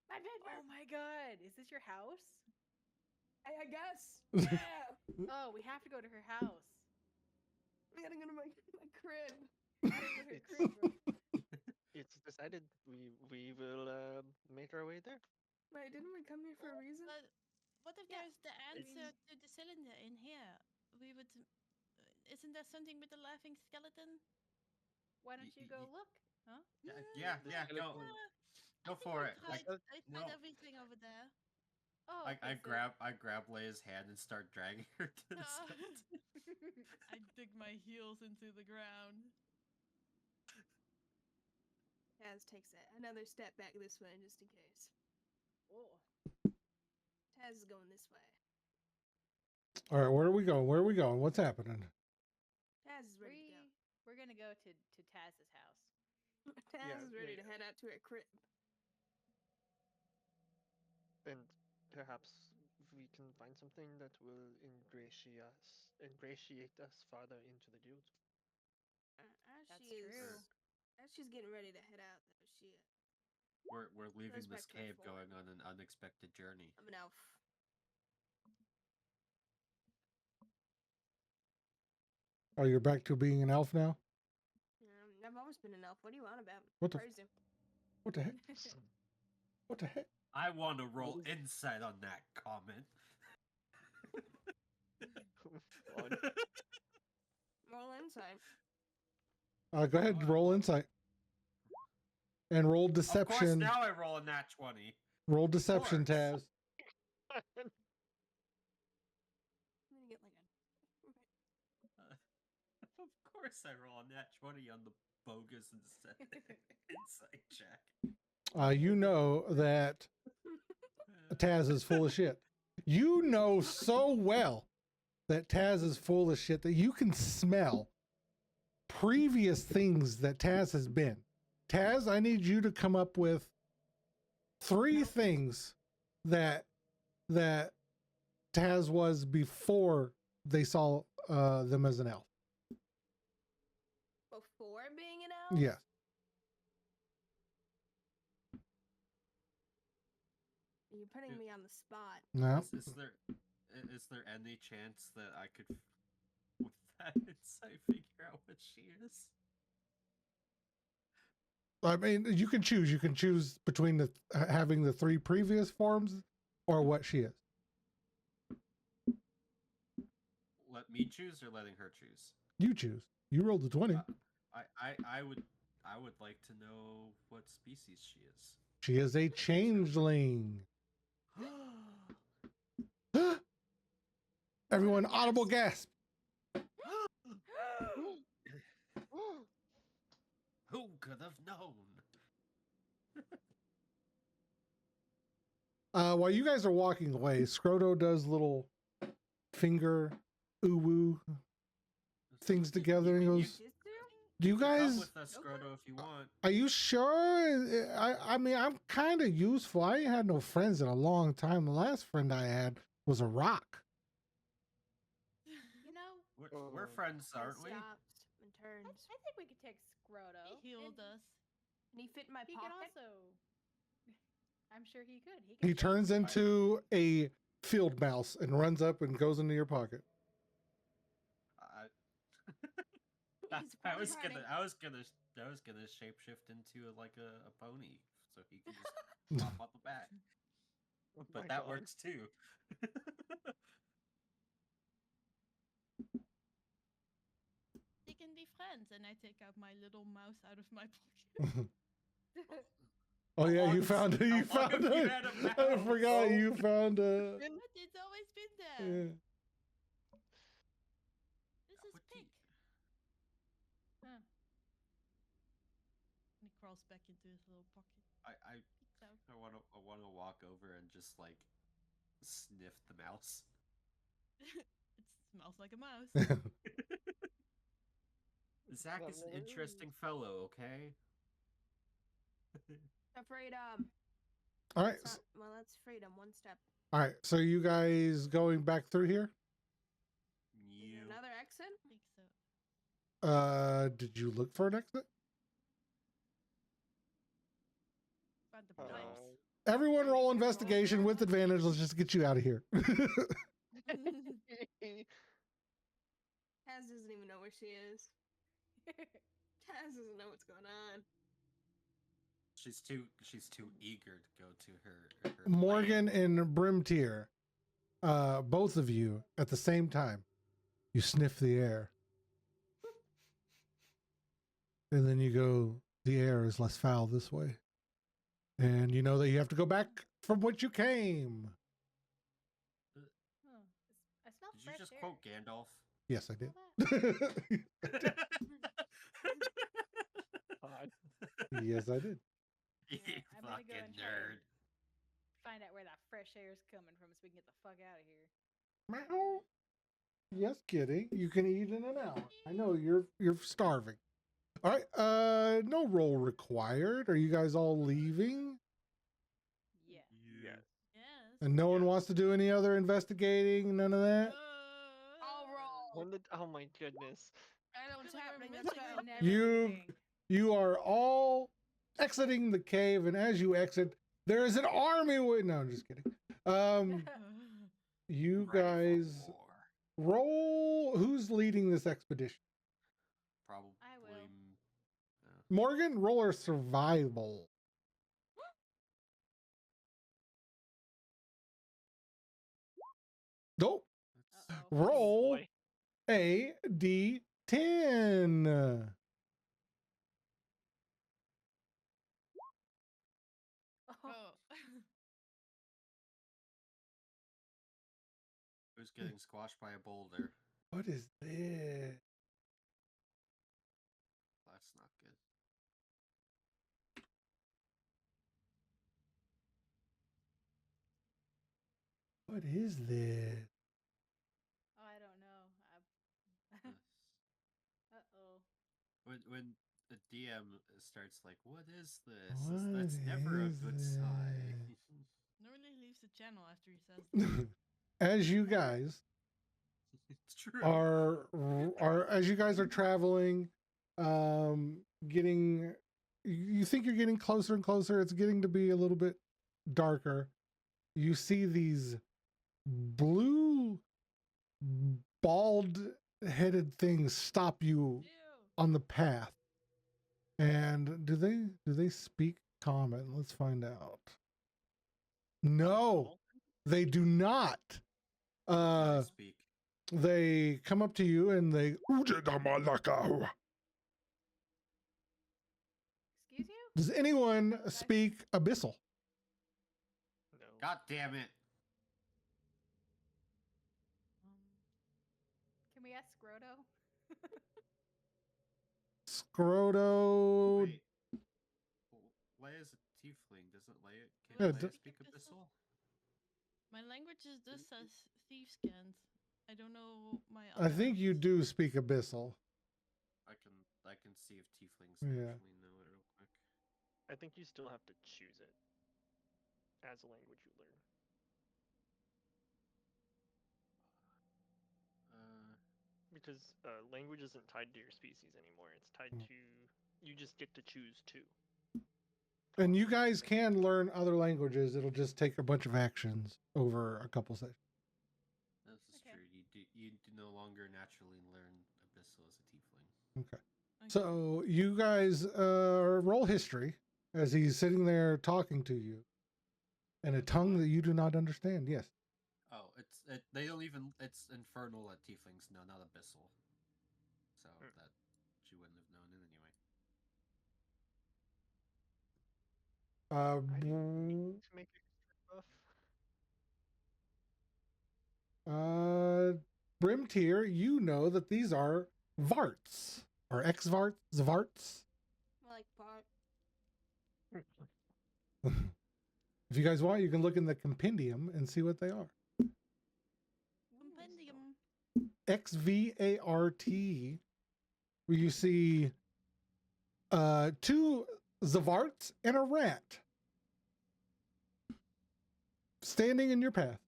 My paper. Oh my god! Is this your house? I guess. Yeah. Oh, we have to go to her house. We gotta go to my crib. It's decided we will make our way there. Wait, didn't we come here for a reason? But what if Yeah. there's the answer to the cylinder in here? We would. Isn't there something with the laughing skeleton? Why don't you go look? Huh? Yeah, go. Go for it. I tried no. everything over there. Oh, I okay, so- grab Leia's hand and start dragging her to the side. I dig my heels into the ground. Taz takes another step back this way just in case. Oh. Taz is going this way. All right, where are we going? Where are we going? What's happening? Taz is ready to We're gonna go to Taz's house. go. Taz is ready to head out to her crib. And perhaps we can find something that will ingratiate us farther into the guild. That's true. As she's getting ready to head out, though, We're leaving back this to her cave, form. going on an unexpected journey. I'm an elf. Oh, you're back to being an elf now? I've always been an elf. What do you want about? What the- Crazy. What the heck? What the heck? I want to roll insight on that comment. Fun. Roll insight. Go ahead, roll insight. And roll Of course, deception. now I roll a nat 20. Roll deception, course. Taz. I'm gonna get like Of course, I roll a nat 20 on the bogus insight check. You know that Taz is full of shit. You know so well that Taz is full of shit that you can smell previous things that Taz has been. Taz, I need you to come up with 3 things that Taz was before they saw them as an elf. before being an elf. Yes. You're putting me on the spot. No. Is there any chance that I could, with that insight, figure out what she is? I mean, you can choose. You can choose between having the 3 previous forms or what she is. let me choose or letting her choose? You choose. You rolled the 20. I would like to know what species she is. She is a changeling. Everyone, audible gasp. Who could have known? While you guys are walking away, Scroto does little finger ooh-woo things together and goes, do you can come guys, with us, Scroto, if you want. are you sure? I mean, I'm kind of useful. I ain't had no friends in a long time. The last friend I had was a rock. You know, We're friends, aren't we? Stops and I turns. think we could take Scroto. He healed us. Can he fit in my He pocket? could also. I'm sure he could. He could turns into a field mouse and runs up and goes into your pocket. He's I was running. gonna shapeshift into like a pony, so he can just hop on the back. Oh But my that God. works too. They can be friends, and I take out my little mouse out of my pocket. Oh yeah, you Once- found it. You how long found have you it. had a I mouse? forgot you found But it's always been there. yeah. This is What do Pick. Huh. And he crawls back into his little pocket. I Peeks out. wanna walk over and just like sniff the mouse. It smells like a mouse. Zach is an interesting fellow, okay? Freedom. All right. Well, that's freedom. One step. All right. So you guys going back through here? Is You. there another exit? I think so. Did you look for an exit? Found the Uh, pipes. Everyone roll investigation with advantage. Let's just get you out of here. Taz doesn't even know where she is. Taz doesn't know what's going on. She's too eager to go to her Morgan and Brimtier, both of you at the same time, you sniff the air. And then you go, the air is less foul this way. And you know that you have to go back from which you came. Oh, I smell Did you fresh just air. quote Gandalf? Yes, I did. God. Yes, I did. You Yeah, I'm gonna go fucking and try nerd. and find out where that fresh air is coming from so we can get the fuck out of here. Meow. Yes, kitty. You can eat in an hour. I know you're starving. All right. No roll required. Are you guys all leaving? Yeah. Yes. Yes. And no one wants to do any other investigating? None of that? I'll roll. When did? Oh my goodness. I know what's Feel like happening we're this missing time. Never You- leaving. You are all exiting the cave, and as you exit, there is an army. No, I'm just kidding. You Ready for guys war. roll. Who's leading this expedition? Probably. I will. Morgan, roll or survival. Nope. Uh-oh. Roll Boy. a d10. Oh. Who's getting squashed by a boulder? What is this? That's not good. What is this? Oh, I don't know. Yes. Uh-oh. When the DM starts like, "What is this?" What That's never a is good this? sign. Normally leaves the channel after he says that. As you guys It's true. are as you guys are traveling, getting, you think you're getting closer and closer. It's getting to be a little bit darker. You see these blue bald headed things stop you Ew. on the path. And do they speak common? Let's find out. No, they do not. What do they speak? they come up to you and they. Excuse you? Does anyone speak Abyssal? No. God damn it! Can we ask Scroto? Scroto. Wait. Leia's a tiefling. Doesn't Leia? Can Yeah, Leia speak Abyssal? Abyssal? My language is just as thieves' cant. I don't know my. I other think you languages. do speak Abyssal. I can see if tieflings Yeah. actually know it real quick. I think you still have to choose it as a language you learn. Because language isn't tied to your species anymore. It's tied to you just get to choose two. And you guys can learn other languages. It'll just take a bunch of actions over a couple sessions. This is Okay. true. You do no longer naturally learn Abyssal as a tiefling. Okay. Okay. So you guys roll history as he's sitting there talking to you in a tongue that you do not understand. Yes. Oh, they don't even. It's infernal that tieflings know, not Abyssal. So that she wouldn't have known it anyway. I didn't mean to make extra buff. Brimtier, you know that these are Varts or X-Varts, Zvarts. Like part. If you guys want, you can look in the compendium and see what they are. Compendium. XVART, where you see 2 Zvarts and a rat standing in your path.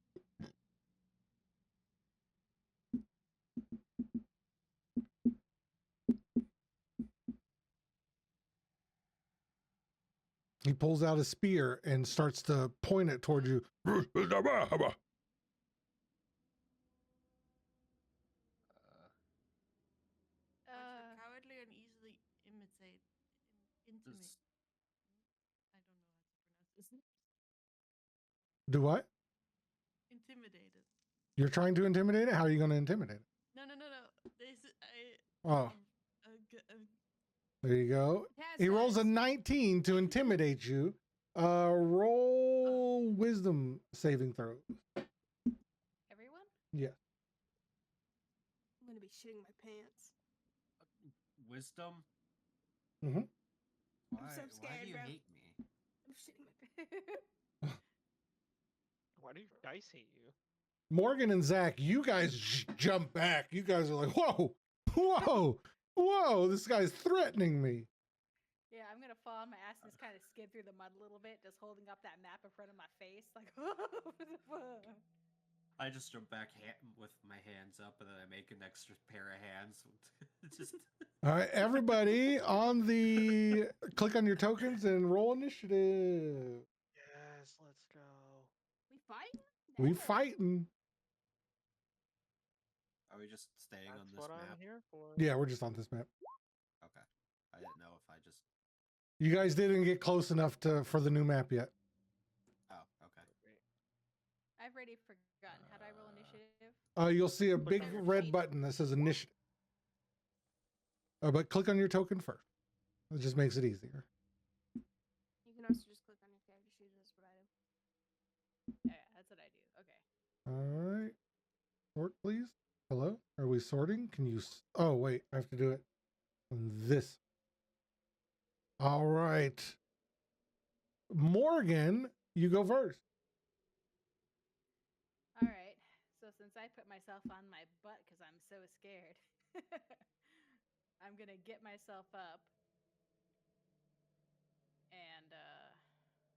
He pulls out a spear and starts to point it toward you. Words are cowardly and easily intimidate. Does- I don't know how to pronounce this. Do what? Intimidated. You're trying to intimidate it? How are you going to intimidate it? No. This Oh, there you go. He rolls a 19 to intimidate you. Roll wisdom saving throw. Everyone? Yeah. I'm gonna be shitting my pants. Wisdom? Mm-hmm. Why? so Why scared, do you bro. hate me? I'm shitting my pants. Why do your dice hate you? Morgan and Zach, you guys jump back. You guys are like, whoa, whoa, whoa, this guy's threatening me. Yeah, I'm gonna fall on my ass and just kind of skid through the mud a little bit, just holding up that map in front of my face, like. I just jump back with my hands up, and then I make an extra pair of hands. Just All right, everybody on the click on your tokens and roll initiative. Yes, let's go. We fighting? We Never. fighting. are we just staying on That's this what map? I'm here for. Yeah, we're just on this map. Okay. I didn't know if I just. You guys didn't get close enough for the new map yet. Oh, okay. I've already forgotten. How do I roll initiative? You'll see a big on your red feet. button that says initiative. But click on your token first. It just makes it easier. You can also just click on your character sheet. That's what I do. Yeah, that's what I do. Okay. All right. Sort, please. Hello? Are we sorting? Can you... Oh, wait. I have to do it on this. All right. Morgan, you go first. All right. So since I put myself on my butt because I'm so scared, I'm gonna get myself up and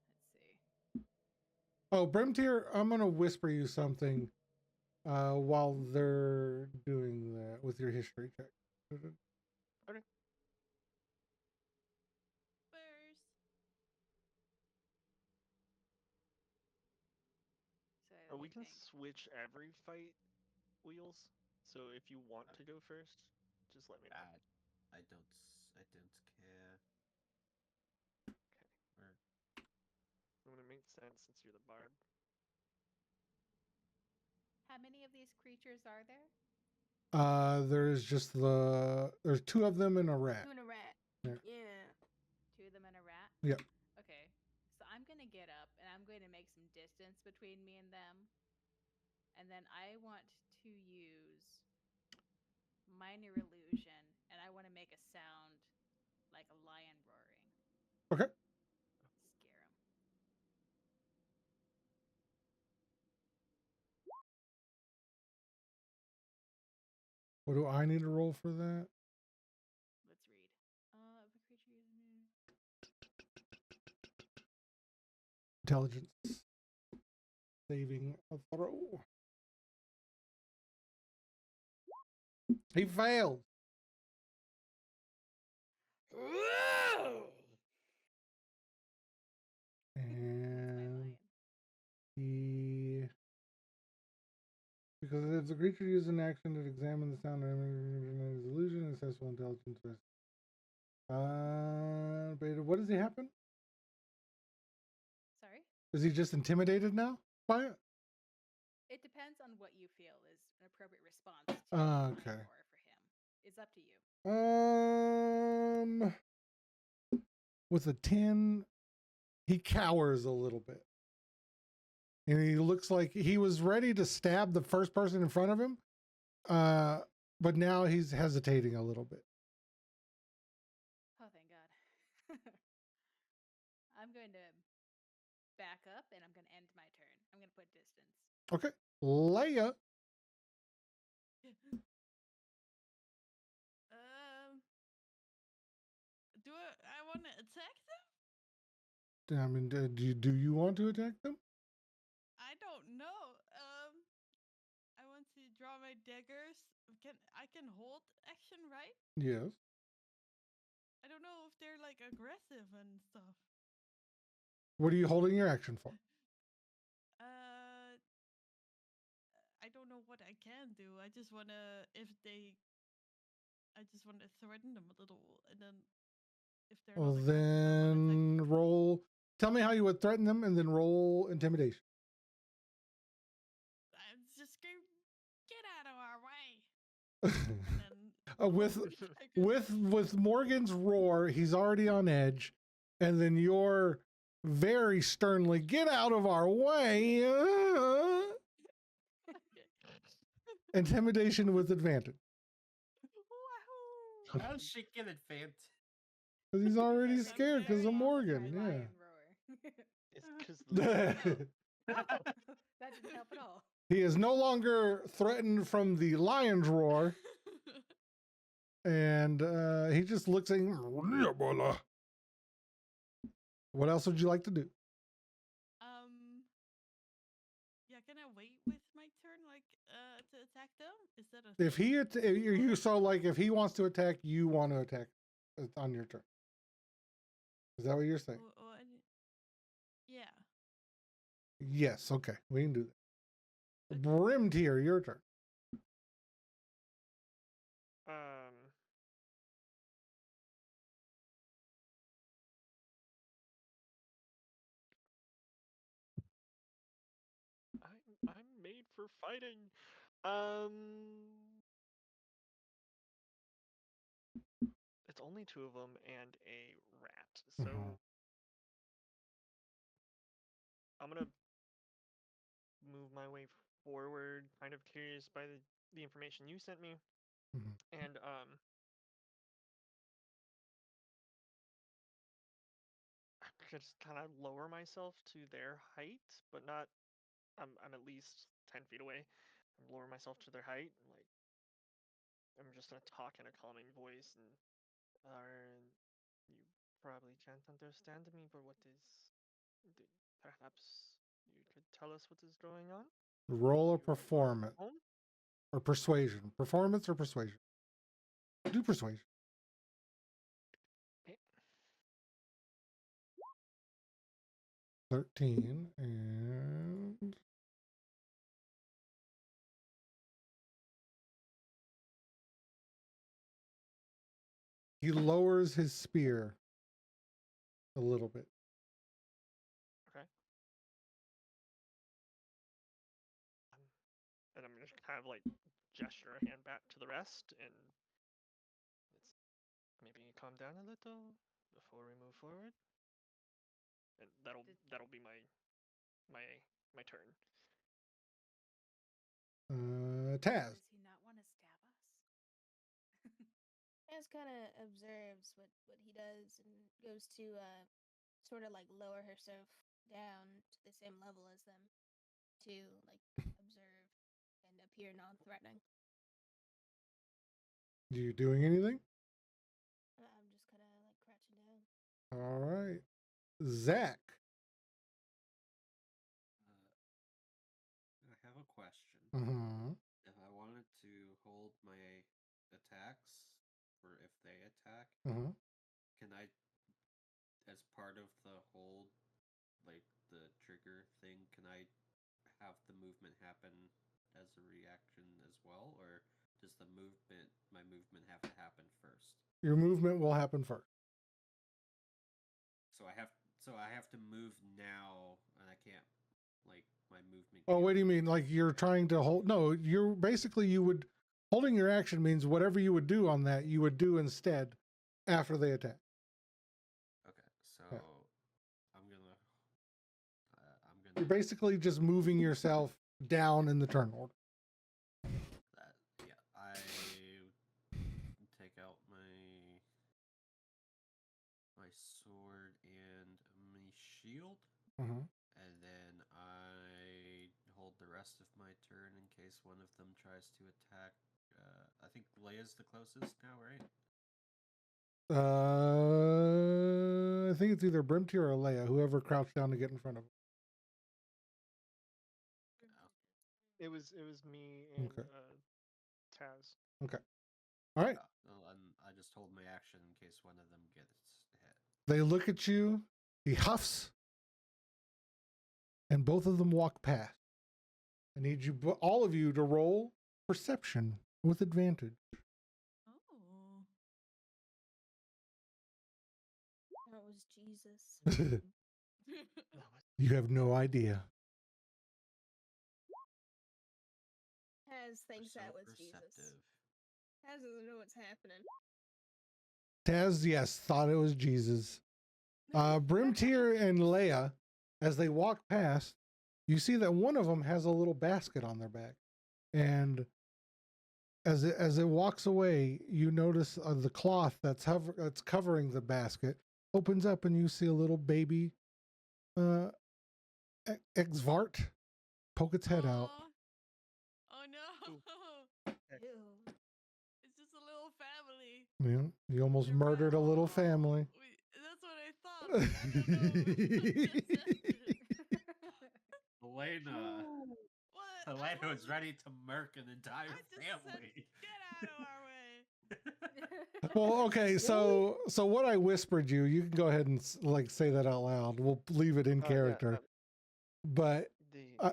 let's see. Oh, Brimtier, I'm going to whisper you something while they're doing that with your history check. First. So Or we let me can think. switch every fight wheels. So if you want to go first, just let me know. I don't care. Or, It would make sense since you're the bard. How many of these creatures are there? There's just there's two of them and a rat. Doing a rat. Yeah. Yeah. Two of them and a rat? Yep. Okay. So I'm going to get up and I'm going to make some distance between me and them. And then I want to use minor illusion and I want to make a sound like a lion roaring. Okay. Scare them. What do I need to roll for that? Let's read. If a creature uses Intelligence. Saving a throw. He failed. And because if the creature uses an action to examine the sound of his illusion and successful intelligence test. But what does he happen? Sorry? Is he just intimidated now by it? It depends on what you feel is an appropriate response to the lion Okay. roar for him. It's up to you. With a 10, he cowers a little bit. And he looks like he was ready to stab the first person in front of him. But now he's hesitating a little bit. Oh, thank God. I'm going to back up and I'm going to end my turn. I'm going to put distance. Okay. Leia. Do I want to attack them? I mean, do you want to attack them? I don't know. I want to draw my daggers. I can hold action, right? Yes. I don't know if they're like aggressive and stuff. What are you holding your action for? I don't know what I can do. I just want to threaten them a little, and then if they're Well, not aggressive, I wanna then roll. Tell me how you would threaten them, and then roll intimidation. I'm just going get out of our way. And then with Morgan's roar, he's already on edge, and then you're very sternly get out of our way. Intimidation with advantage. Wahoo! How does she get advantage? Because he's already I'm scared because very of Morgan. My Yeah. lion roar. It's because That didn't help at all. He is no longer threatened from the lion's roar, and he just looks at him. What else would you like to do? Yeah, can I wait with my turn, like, to attack them? Is that a If he if he wants to attack, you want to attack on your turn. Is that what you're saying? Yeah. Yes. Okay, we can do that. Brim tier, your turn. I'm made for fighting. It's only two of them and a rat, so I'm gonna move my way forward. Kind of curious by the information you sent me, and just kind of lower myself to their height, but not. I'm at least 10 feet away. I'm lower myself to their height. Like I'm just gonna talk in a calming voice, and you probably can't understand me, but perhaps you could tell us what is going on. Roll a performance or persuasion. Performance or persuasion. Do persuasion. 13 and he lowers his spear a little bit. Okay. And I'm just kind of like gesture a hand back to the rest, and let's maybe calm down a little before we move forward. And that'll be my turn. Taz. Does he not want to stab us? Taz kind of observes what he does and goes to sort of like lower herself down to the same level as them to like observe and appear non-threatening. You doing anything? I'm just kind of like crouching down. All right. Zach. I have a question. Mm-hmm. If I wanted to hold my attacks for if they attack, Mm-hmm. can I, as part of the hold, like the trigger thing, can I have the movement happen as a reaction as well, or does my movement have to happen first? Your movement will happen first. So I have to move now, and I can't, like, my movement. Oh, can't- what do you mean? Like you're trying to hold? No, you're basically holding your action means whatever you would do on that, you would do instead after they attack. Okay, so Yeah. I'm gonna. You're basically just moving yourself down in the turn order. I take out my sword and my shield, Mm-hmm. and then I hold the rest of my turn in case one of them tries to attack. I think Leia's the closest now, right? I think it's either Brimtier or Leia, whoever crouched down to get in front of him. It was me and Okay. Taz. All right. And I just hold my action in case one of them gets hit. They look at you. He huffs, and both of them walk past. I need you, all of you, to roll perception with advantage. Oh. That was Jesus. You have no idea. Taz thinks So that was Jesus. perceptive. Taz doesn't know what's happening. Taz, yes, thought it was Jesus. Brimtier and Leia, as they walk past, you see that one of them has a little basket on their back, and as it walks away, you notice the cloth that's covering the basket opens up, and you see a little baby Exvart poke its head out. Aw. Oh no. Ew. It's just a little family. Yeah, you almost They're murdered a little Aw. family. That's what I thought. But I don't know. Elena What? Elena was ready to murk an entire I just said, family. get out of our way. Well, okay, so what I whispered you can go ahead and like say that out loud. We'll leave it in character. But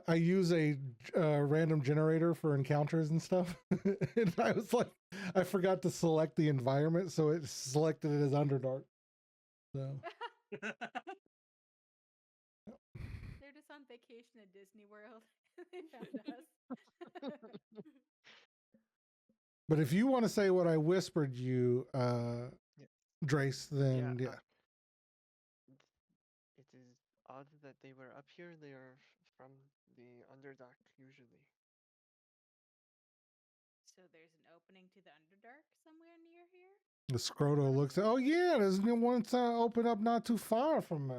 I use a random generator for encounters and stuff. And I was like, I forgot to select the environment, so it selected it as Underdark. So They're just on vacation at Disney World. They found us. but if you want to say what I whispered you, Drace, then yeah. It is odd that they were up here. They are from the Underdark usually. So there's an opening to the Underdark somewhere near here? The Scroto looks. Oh yeah, there's one open up not too far from.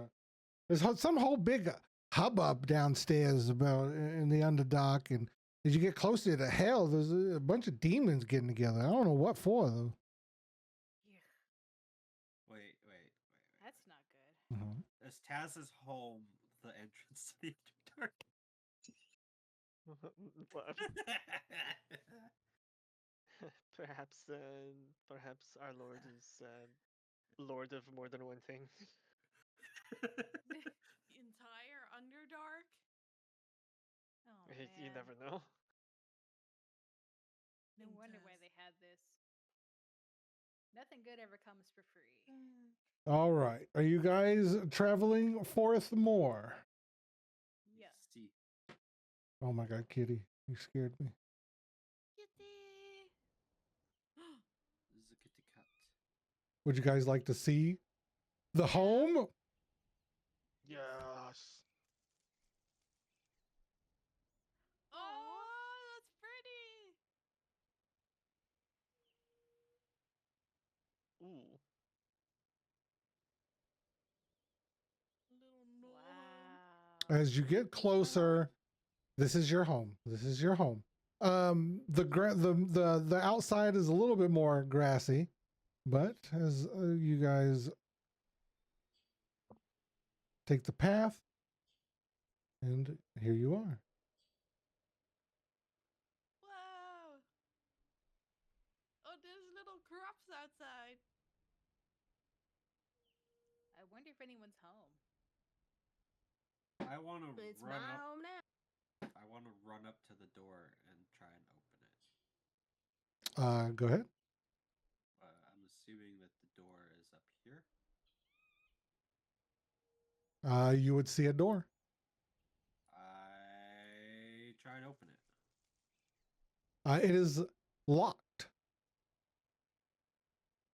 There's some whole big hubbub downstairs about in the Underdark, and as you get closer to hell, there's a bunch of demons getting together. I don't know what for though. Wait. That's not good. Mhm. Is Taz's home the entrance to the Underdark? Perhaps our Lord is Lord of more than one thing. The entire Underdark? Oh, You man. never know. No wonder why they had this. Nothing good ever comes for free. All right, are you guys traveling forth more? Yes. See. Oh my God, Kitty, you scared me. Kitty. Would you guys like to see the home? Yes. Oh, that's pretty. Ooh. Little gnome. Wow. As you get closer, this is your home. This is your home. The outside is a little bit more grassy, but as you guys take the path, and here you are. Wow. Oh, there's little crops outside. I wonder if anyone's home. I want to It's run my up. home now. I want to run up to the door and try and open it. Go ahead. I'm assuming that the door is up here. You would see a door. I try and open it. It is locked.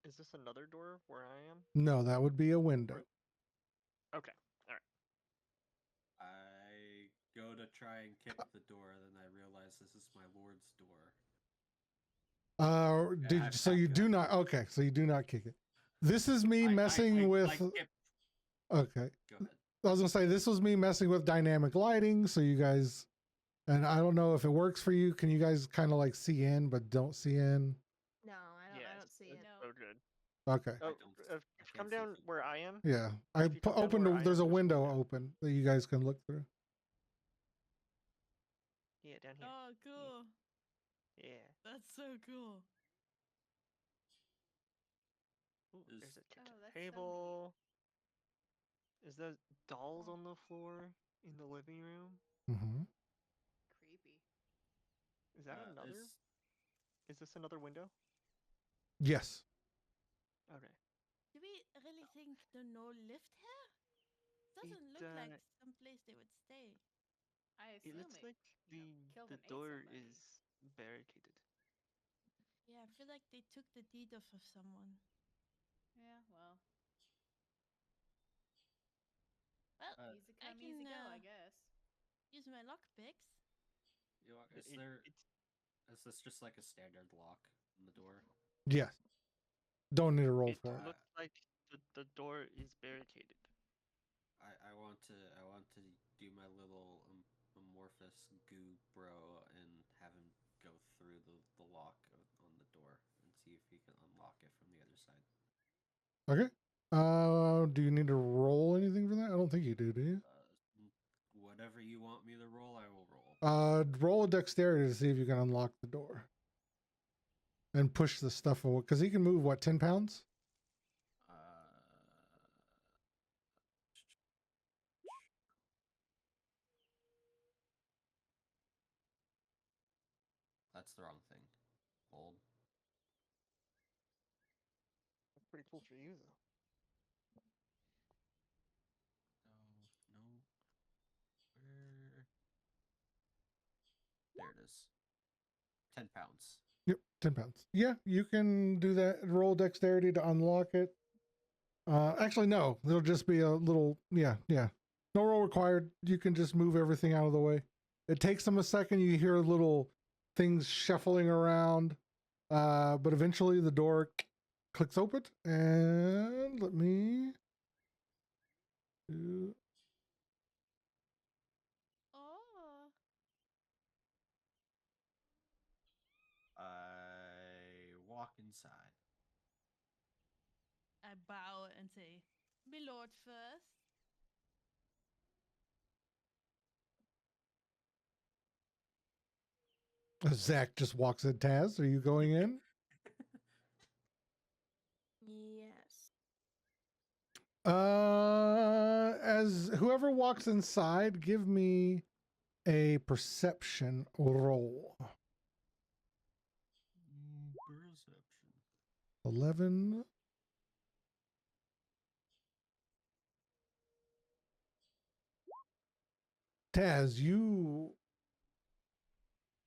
Is this another door where I am? No, that would be a window. Okay. I go to try and kick the door, then I realize this is my lord's door. So I've you got do it. not. Okay, so you do not kick it. This is me messing with. Okay, Go ahead. I was gonna say this was me messing with dynamic lighting, so you guys, and I don't know if it works for you. Can you guys kind of like see in but don't see in? No, I don't see it. It's No. so good. Okay, Oh, don't- if I you can't come see down from where here. I am. yeah, I If you come down opened. where I There's a am, window window. open that you guys can look through. Yeah, down here. Oh, cool. Yeah. That's so cool. Ooh, Is- there's a kitchen Oh, that's so table. Is there dolls on the floor in the living room? Mm-hmm. Creepy. Is that another? Is this another window? Yes. Okay. Do we really think there's no lift here? Doesn't look like some place they would stay. I It assume looks like killed the and ate door somebody. is barricaded. Yeah, I feel like they took the deed off of someone. Yeah, well, Well, easy I come, can easy go, I guess. use my lockpicks. Is this just like a standard lock on the door? Yes. Don't need a roll It for it. looks like the door is barricaded. I want to do my little amorphous goo bro and have him go through the lock on the door and see if he can unlock it from the other side. Okay. Do you need to roll anything for that? I don't think you do you? Whatever you want me to roll, I will roll. Roll a dexterity to see if you can unlock the door and push the stuff away. Because he can move, what, 10 pounds? That's the wrong thing. Hold. That's pretty cool for you, though. No. Where? There it is. 10 pounds. Yep, 10 pounds. Yeah, you can do that. Roll dexterity to unlock it. Actually, no. There'll just be a little, yeah. No roll required. You can just move everything out of the way. It takes them a second. You hear little things shuffling around. But eventually the door clicks open. And let me do... Oh, I walk inside. I bow and say, "My lord first." Zach just walks in. Taz, are you going in? Yes. As whoever walks inside, give me a perception roll. Perception. 11. Taz, you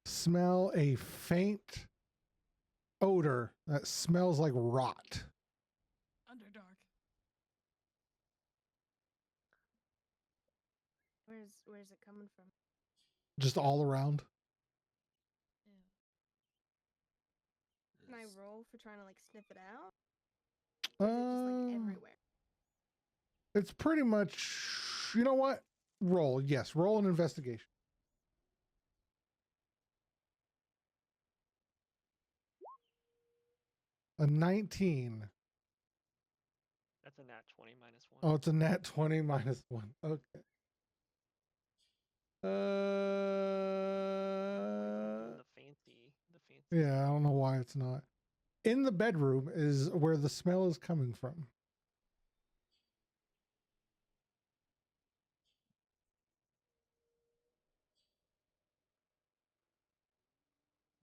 smell a faint odor that smells like rot. Where's it coming from? Just all around. Ew. Can I Is- roll for trying to like sniff it out? Or is it just like everywhere? It's pretty much, you know what? Roll. Yes, roll an investigation. A 19. That's a nat 20 minus 1. Oh, it's a nat 20 minus 1. Okay. The fancy. Yeah, I don't know why it's not. In the bedroom is where the smell is coming from.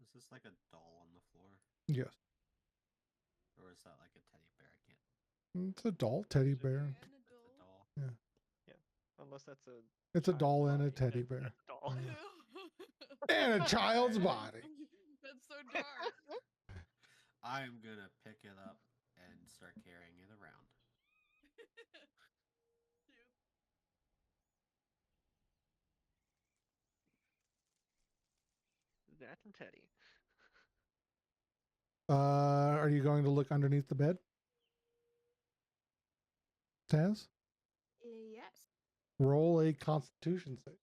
Is this like a doll on the floor? Yes. Or is that like a teddy bear? I can't. It's a doll teddy bear. And a It's a doll. doll. Unless that's a. It's a child's doll and a body, teddy that's bear. a doll. Yeah. And a child's body. That's so dark. I'm gonna pick it up and start carrying it around. Cute. That and Teddy. Are you going to look underneath the bed? Taz? Yes. Roll a constitution save.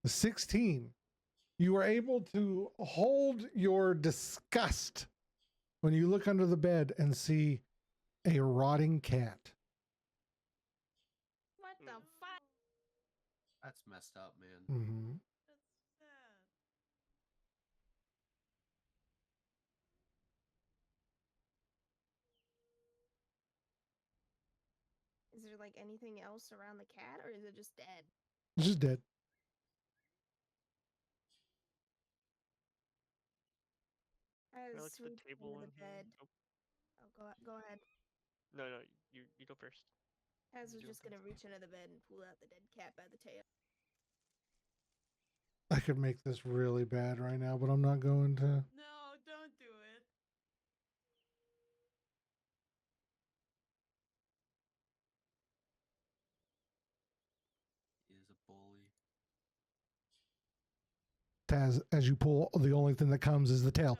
16. You are able to hold your disgust when you look under the bed and see a rotting cat. What the fuck? That's messed up, man. Mm-hmm. That's sad. Is there like anything else around the cat, or is it just dead? It's just dead. Can I As look at the we table into in the here? bed. Oh, go ahead. No, you go first. Az was Do just it gonna first. reach under the bed and pull out the dead cat by the tail. I could make this really bad right now, but I'm not going to. No, don't do it. He is a bully. Taz, as you pull, the only thing that comes is the tail.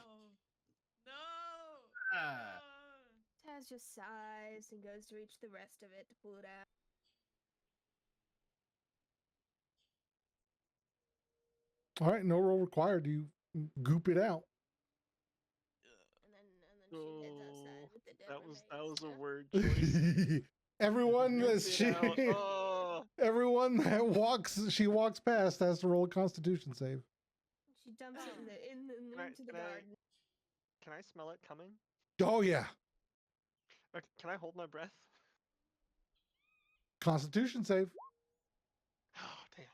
No. Ah. No. Taz just sighs and goes to reach the rest of it to pull it out. All right, no roll required. You goop it out. And then she heads outside with the dead That was a remains. word choice. Everyone that Goop it out. Oh. everyone that she walks past has to roll a Constitution save. She dumps it into the Can I- garden. Can I smell it coming? Oh yeah, Can I hold my breath? Constitution save. Oh damn.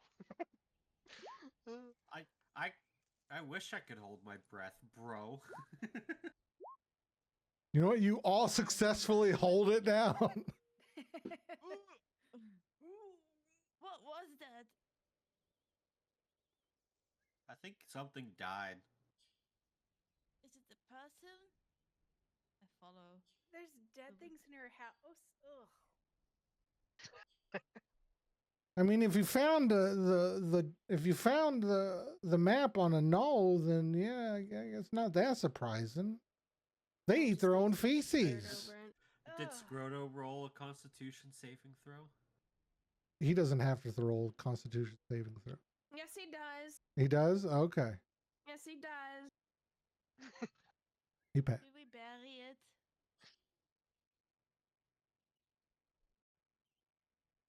I wish I could hold my breath, bro. You know what? You all successfully hold it down. Ooh, what was that? I think something died. Is it the person? I follow. There's dead things in her house. Ugh. I mean, if you found the map on a knoll, then yeah, it's not that surprising. They eat their own feces. Did Ugh. Scroto roll a Constitution saving throw? He doesn't have to roll a Constitution saving throw. Yes, he does. He does. Okay, Yes, he does. he passed. Did we bury it?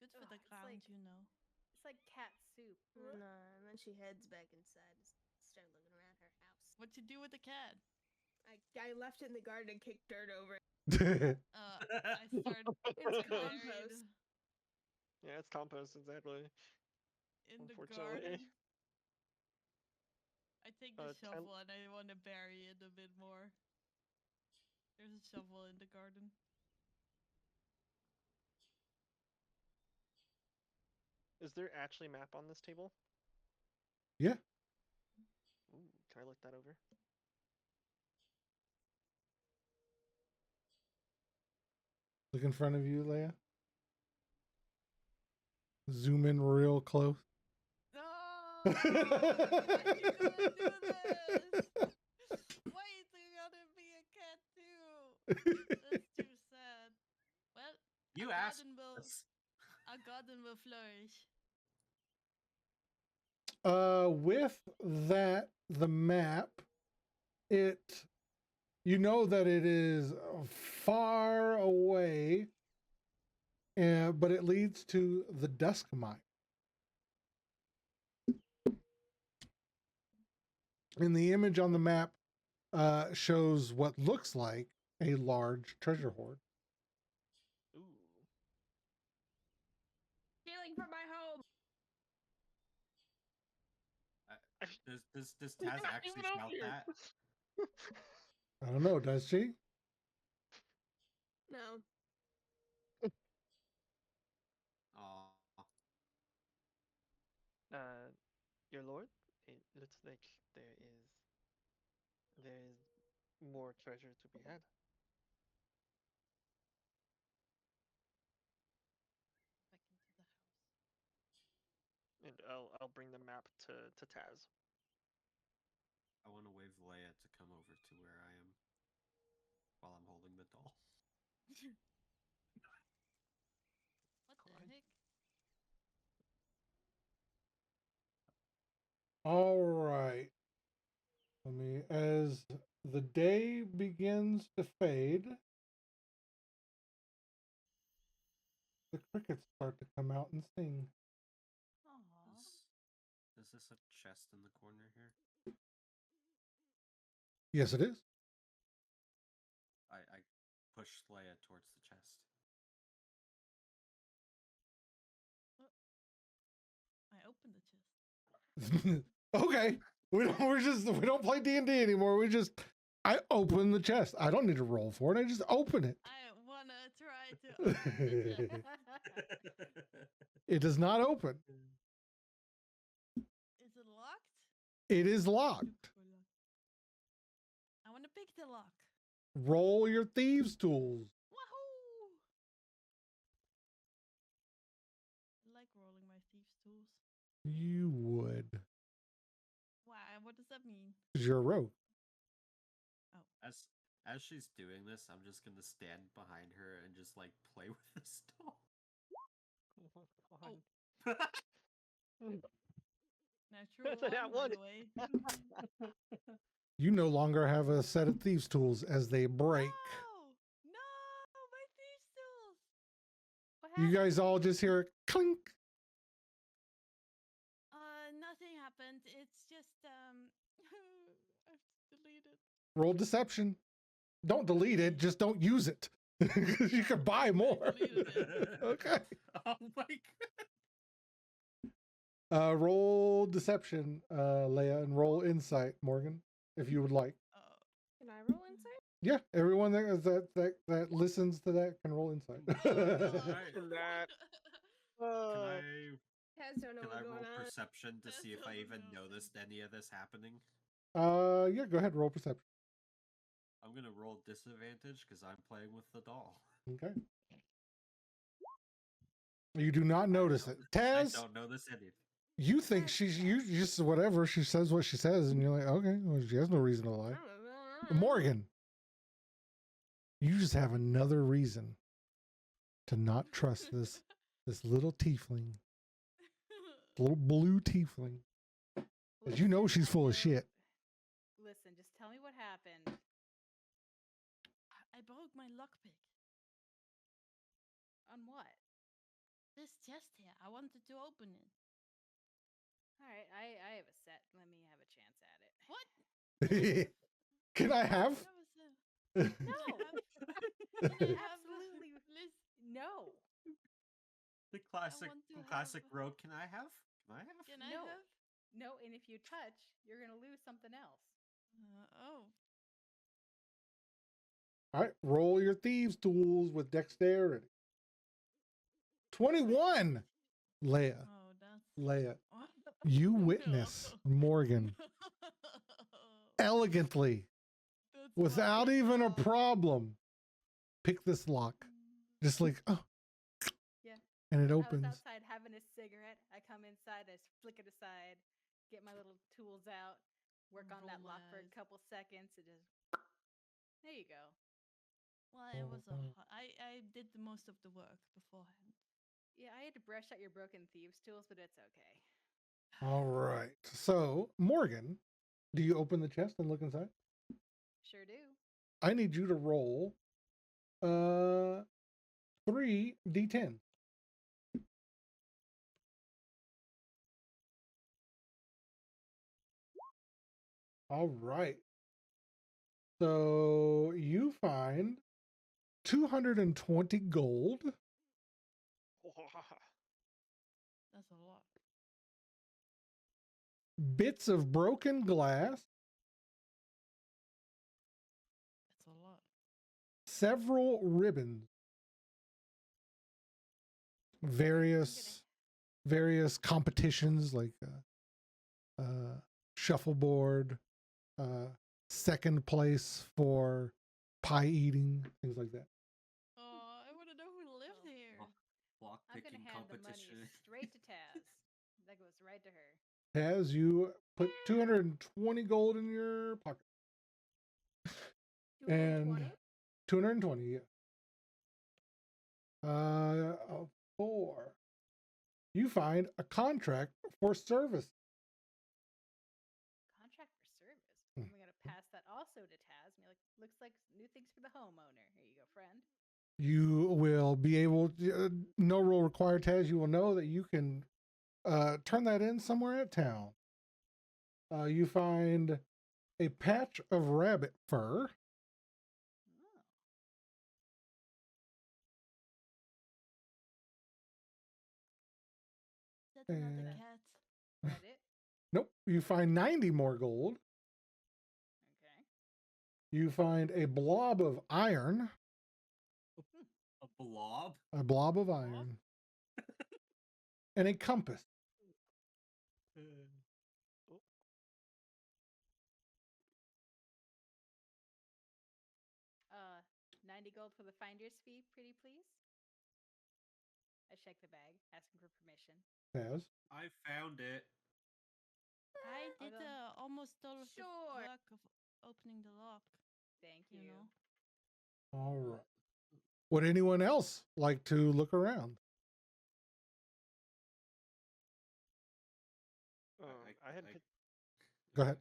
Good for Ugh, the it's ground, like- you know. It's like cat soup. And then she heads back inside to start looking around her house. What you do with the cat? I left it in the garden and kicked dirt over it. I started It's buried compost. Yeah, it's compost exactly. in the Unfortunately. garden. I take the 10 shovel and I want to bury it a bit more. There's a shovel in the garden. Is there actually a map on this table? Yeah. Ooh, can I look that over? Look in front of you, Leia. Zoom in real close. No! Why you gonna do this? Why you gotta be a cat too? That's too sad. Well, You a asked garden will us. a garden will flourish. With that, the map, you know that it is far away, but it leads to the Dusk Mine. And the image on the map shows what looks like a large treasure hoard. Ooh. Stealing from my home. Does We're Taz not actually even out smell here. that? I don't know, does she? No. Aw. Your lord, it looks like there is more treasure to be had. Back into the house. And I'll bring the map to Taz. I want to wave Leia to come over to where I am while I'm holding the doll. What the God. heck? All right. As the day begins to fade, the crickets start to come out and sing. Aw. Is this a chest in the corner here? Yes, it is. I push Leia towards the chest. I opened the chest. Okay. We don't play D&D anymore. I open the chest. I don't need to roll for it. I just open it. I wanna try to open the chest. It does not open. Is it locked? It is locked. I wanna pick the lock. Roll your thieves tools. Wahoo! I like rolling my thieves' tools. You would. Why? What does that mean? 'Cause you're a rogue. As she's doing this, I'm just gonna stand behind her and just like play with this doll. Oh my God. Natural That's a nat one, by one. the way. You no longer have a set of thieves tools as they break. No, my thieves' tools. What You happened? guys all just hear a clink. Nothing happened. It's just I've deleted. Roll deception. Don't delete it. Just don't use it. You can buy more. deleted it. Okay. Oh my god. Roll deception, Leia, and roll insight, Morgan, if you would like. Can I roll insight? Yeah, everyone that listens to that can roll insight. Alright. That. Can I Taz don't know can I what's roll going on. perception to see if I That's even awesome. noticed any of this happening? Yeah, go ahead, roll perception. I'm gonna roll disadvantage because I'm playing with the doll. Okay. You do not notice it. I Taz, don't notice anything. you think you just whatever, she says what she says, and you're like, okay, well, she has no reason to lie. Morgan, you just have another reason to not trust this little tiefling, little blue tiefling. Because you know she's full of shit. Listen, just tell me what happened. I broke my lockpick. On what? This chest here. I wanted to open it. All right, I have a set. Let me have a chance at it. What? Can I have? That was a- No, Can I have absolutely Liz? no. The classic want to classic have- rogue. Can I have? Can I have? Can I No. have? No, and if you touch, you're gonna lose something else. Oh. All right, roll your thieves' tools with dexterity. 21. Leia, Oh, that's. Leia, What? you witness Morgan elegantly, That's without my even a fault. problem, pick this lock. just like, oh, Yeah. and it I was opens. outside having a cigarette. I come inside, I flick it aside, get my little tools out, work on that lock for a Roll couple seconds, and just there you go. Well, it was a. Oh. I did the most of the work beforehand. Yeah, I had to brush out your broken thieves' tools, but it's okay. All right. So, Morgan, do you open the chest and look inside? Sure do. I need you to roll 3d10. All right. So you find 220 gold, That's a lot. bits of broken glass, That's a lot. several ribbons, various competitions like shuffleboard, second place for pie eating, things like that. Oh, I want to know who lived here. Block I'm gonna picking hand the money competition. straight to Taz. That goes right to her. Taz, you put 220 gold in your pocket. And 220, yeah. 4. You find a contract for service. Contract for service. Hmm. I'm gonna pass that also to Taz. And be like, looks like new things for the homeowner. Here you go, friend. You will be able to, no role required, Taz. You will know that you can turn that in somewhere at town. You find a patch of rabbit fur. Oh. That's not a Uh, cat. That it? Nope. You find 90 more gold. Okay. You find a blob of iron. A blob? A blob of iron. And a compass. 90 gold for the finder's fee, pretty please. I check the bag, asking for permission. Taz. I found it. I I'll did go. almost all of the Sure. work of opening the lock. Thank You you. know. All right. Would anyone else like to look around? I had Go ahead.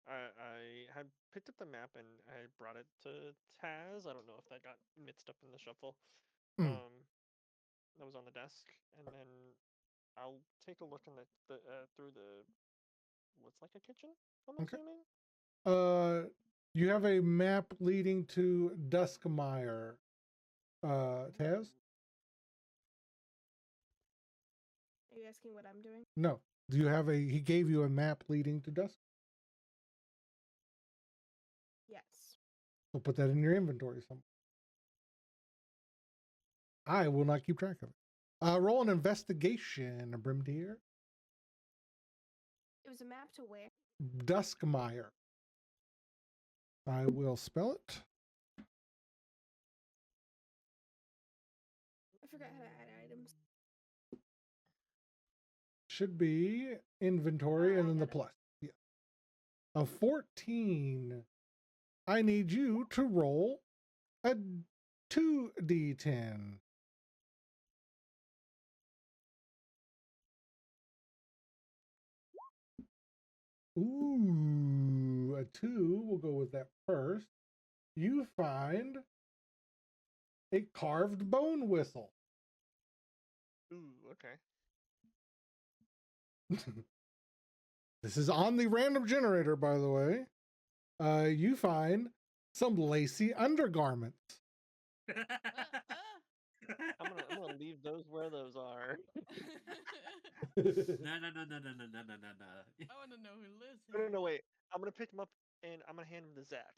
I had picked up the map and I brought it to Taz. I don't know if that got mixed up in the shuffle. Hmm. That was on the desk, and then I'll take a look in the through the what's like a kitchen. I'm Okay. assuming. You have a map leading to Duskmire. Taz? Are you asking what I'm doing? No. Do you have he gave you a map leading to Dusk? Yes. So put that in your inventory somewhere. I will not keep track of it. Roll an investigation, Brimdeer. It was a map to where? Duskmire. I will spell it. I forgot how to add items. Should be inventory and then the plus. Yeah. A 14. I need you to roll a 2d10. Ooh, a 2. We'll go with that first. You find a carved bone whistle. Ooh, okay. This is on the random generator, by the way. You find some lacy undergarments. I'm gonna leave those where those are. No. I want to know who lives here. No, wait. I'm gonna pick them up and I'm gonna hand them to Zach.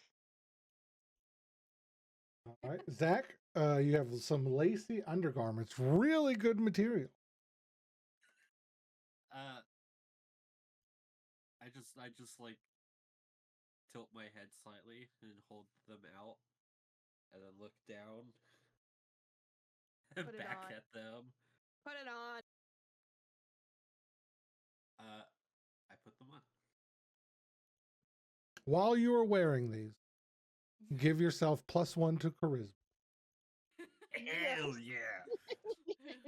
All right, Zach, you have some lacy undergarments. Really good material. I just like tilt my head slightly and hold them out, and then look down Put it back on. at them. Put it on. I put them on. While you are wearing these, give yourself +1 to charisma. Hell yeah! This is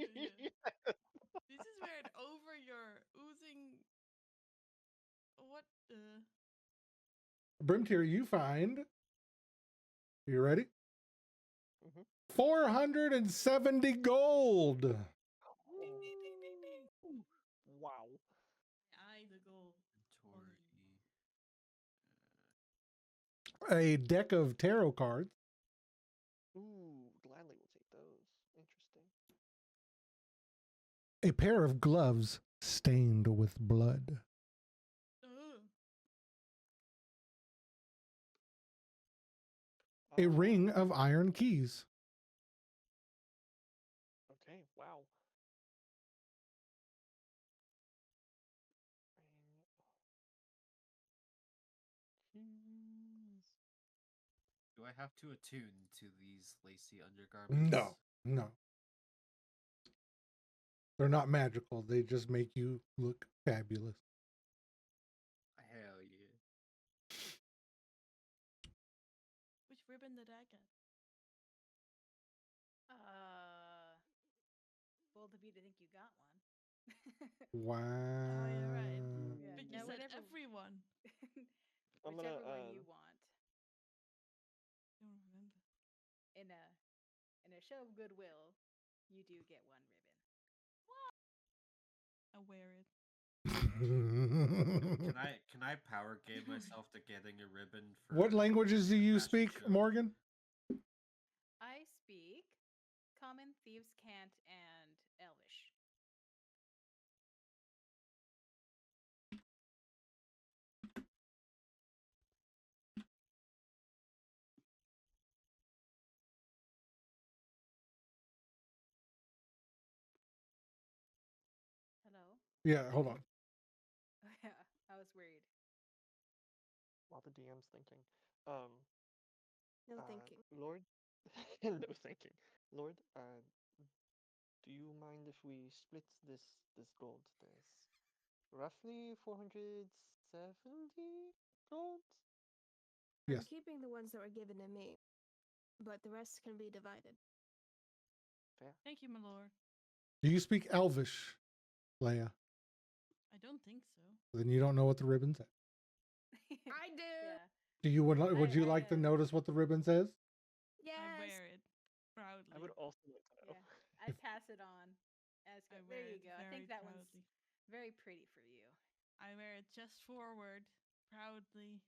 weird. Over your oozing. What the? Brimtier, you find. You ready? Mhm. 470 gold. Ding, ding, ding, ding, ding. Wow. I the gold. Inventory. A deck of tarot cards. Ooh, gladly will take those. Interesting. A pair of gloves stained with blood. Ugh. A ring of iron keys. Okay, wow. Keys. Do I have to attune to these lacy undergarments? No. They're not magical. They just make you look fabulous. Hell yeah. Which ribbon did I get? Bold of you to think you got one. Wow. Oh, you're right. Yeah, But you no, said whatever- everyone. I'm Whichever gonna, one you want. Don't remember. In a show of goodwill, you do get one ribbon. I wear it. Can I power game myself to getting a ribbon for What languages do the you fashion speak, show? Morgan? I speak Common, Thieves' Cant, and Elvish. Hello? Yeah, hold on. Yeah, I was worried. while the DM's thinking. No thinking. Lord, no thinking. Lord, do you mind if we split this gold? There's roughly 470 gold. Yes. I'm keeping the ones that were given to me, but the rest can be divided. Fair. Thank you, my lord. Do you speak Elvish, Leia? I don't think so. Then you don't know what the ribbon says. I do. Yeah. Do you would you I, like to notice what the ribbon says? Yes. I wear it proudly. I would also like to know. Yeah, I pass it on. As I there wear you it go. I think very that one's proudly. very pretty for you. I wear it just forward, proudly.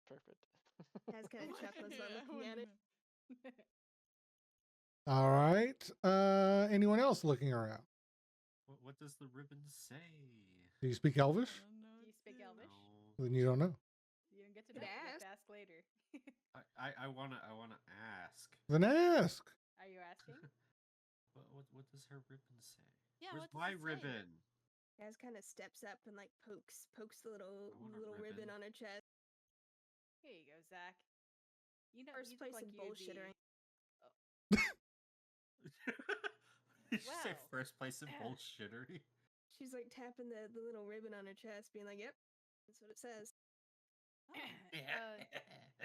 Perfect. Has kind of chuckles while I looking at it. wouldn't know. All right. Anyone else looking around? What does the ribbon say? Do you speak Elvish? I don't know Do you speak too. Elvish? No. Then you don't know. You don't get to Could know. You have to ask. ask later. I wanna ask. Then ask. Are you asking? What does her ribbon say? Yeah, Where's what does my it say? ribbon? Has kind of steps up and like pokes the little I want a ribbon ribbon. on her chest. Here you go, Zach. You know, First you place look like in you'd bullshittering. Did you say Well. first place in bullshittery? She's like tapping the little ribbon on her chest, being like, "Yep, that's what it says."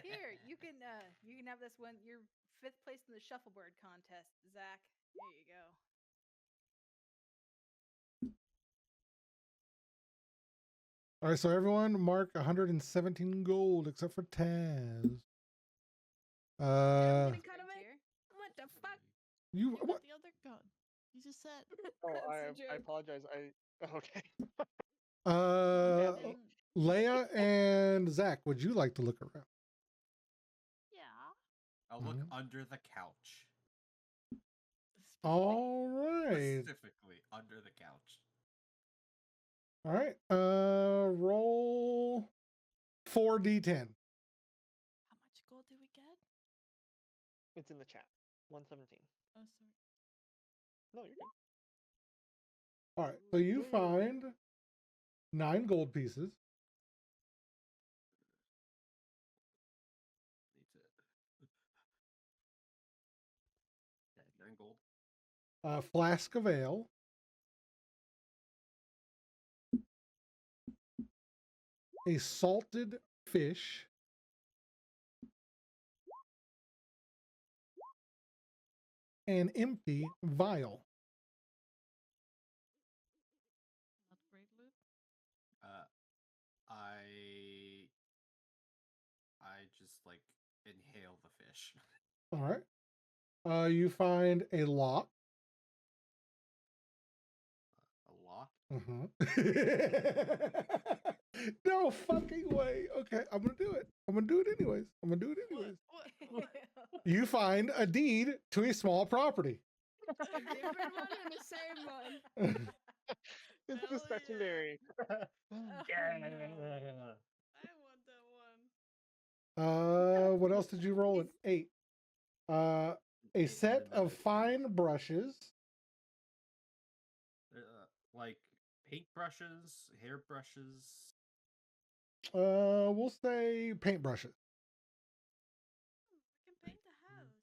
Here, you can have this one. You're 5th place in the shuffleboard contest, Zach. Here you go. All right, so everyone mark 117 gold except for Taz. I'm getting cut of it. Frontier. What the fuck? You You got what? the other gun. You just said. Oh, That's a I joke. apologize. Okay. Devin, Leia and Zach, would you like to look around? Yeah. I'll look Mhm. under the couch. All right. Specifically under the couch. All right. Roll 4d10. How much gold did we get? It's in the chat. 117. Oh, sorry. No, you're good. All right. So you find 9 gold pieces. Need to a flask of ale, a salted fish, an empty vial. Not great loot. Uh, I just like inhale the fish. All right. You find a lock. A lock. No fucking way. Okay, I'm gonna do it. I'm gonna do it anyways. What? You find a deed to a small property. A different one or the same one? It's the Hell yeah. secondary. Yeah. I want that one. What else did you roll? An 8. A Eight set and another of two. fine brushes. Like paintbrushes, hairbrushes. We'll say paintbrushes. I can paint the house.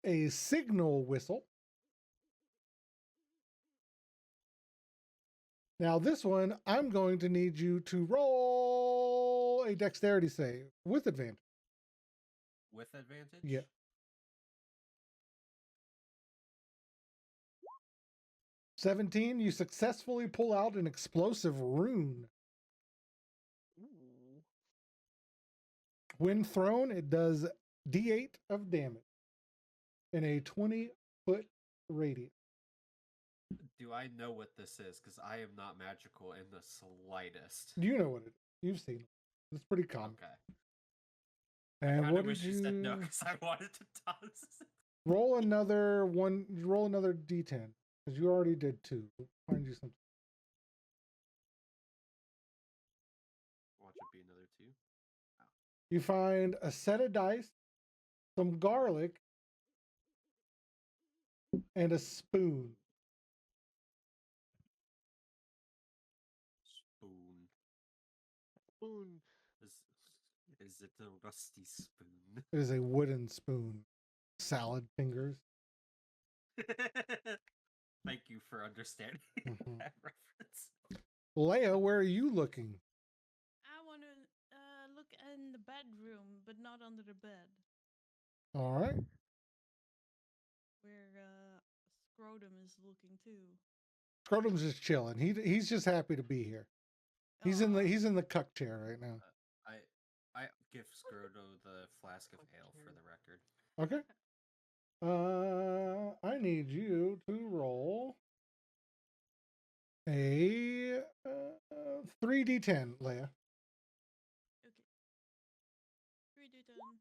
A signal whistle. Now, this one, I'm going to need you to roll a dexterity save with advantage. With advantage? Yeah. 17, you successfully pull out an explosive rune. Ooh. When thrown, it does D8 of damage in a 20-foot radius. Do I know what this is? Because I am not magical in the slightest. You know what it is. You've seen it. It's pretty common. Okay. And Kind what of did wish you said no you because I wanted to toss. roll another one? Roll another D10 because you already did 2. Find you something. Watch it be another 2. You find a set of dice, some garlic, and a spoon. Spoon. Spoon. Is it a rusty spoon? It is a wooden spoon. Salad fingers. Thank you for understanding Mhm. that reference. Leia, where are you looking? I want to look in the bedroom, but not under the bed, All right. where Scrotum is looking too. Scrotum's just chilling. He's just happy to be here. He's in Aw. the cuck chair right now. I give Scroto the flask of ale for the record. Okay. I need you to roll a 3d10, Leia. Okay. 3d10.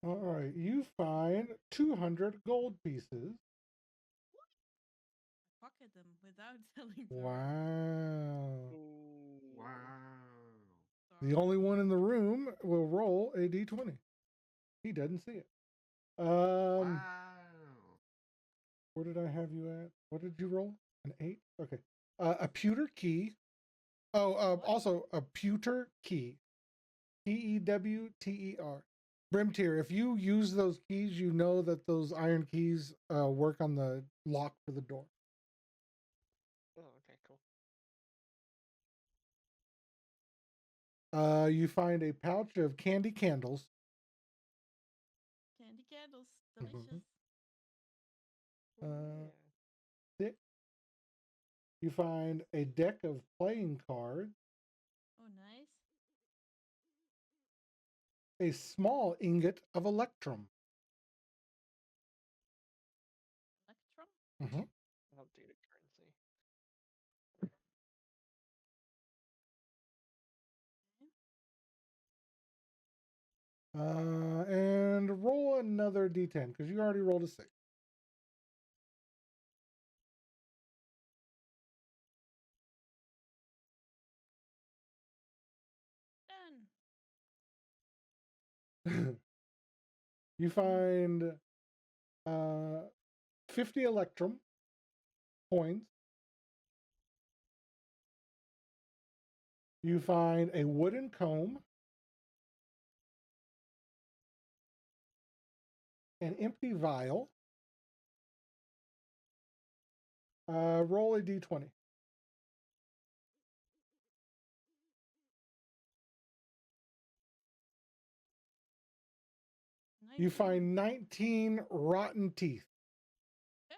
All right. You find 200 gold pieces. Pocket them without telling her. Wow. Ooh. Wow. The only one in the room will roll a d20. He doesn't see it. Wow. Where did I have you at? What did you roll? An 8? Okay. A pewter key. Oh, also a pewter key. Pewter. Brimtier, if you use those keys, you know that those iron keys work on the lock for the door. Oh, okay, cool. You find a pouch of candy candles. Candy candles. Mhm. Delicious. Uh, Yeah. 6. You find a deck of playing cards. Oh, nice. A small ingot of electrum. Electrum? Mm-hmm. Outdated currency. And roll another d10 because you already rolled a 6. Done. You find 50 electrum coins. You find a wooden comb. an empty vial. Roll a d20. You 19. find 19 rotten teeth. Ew.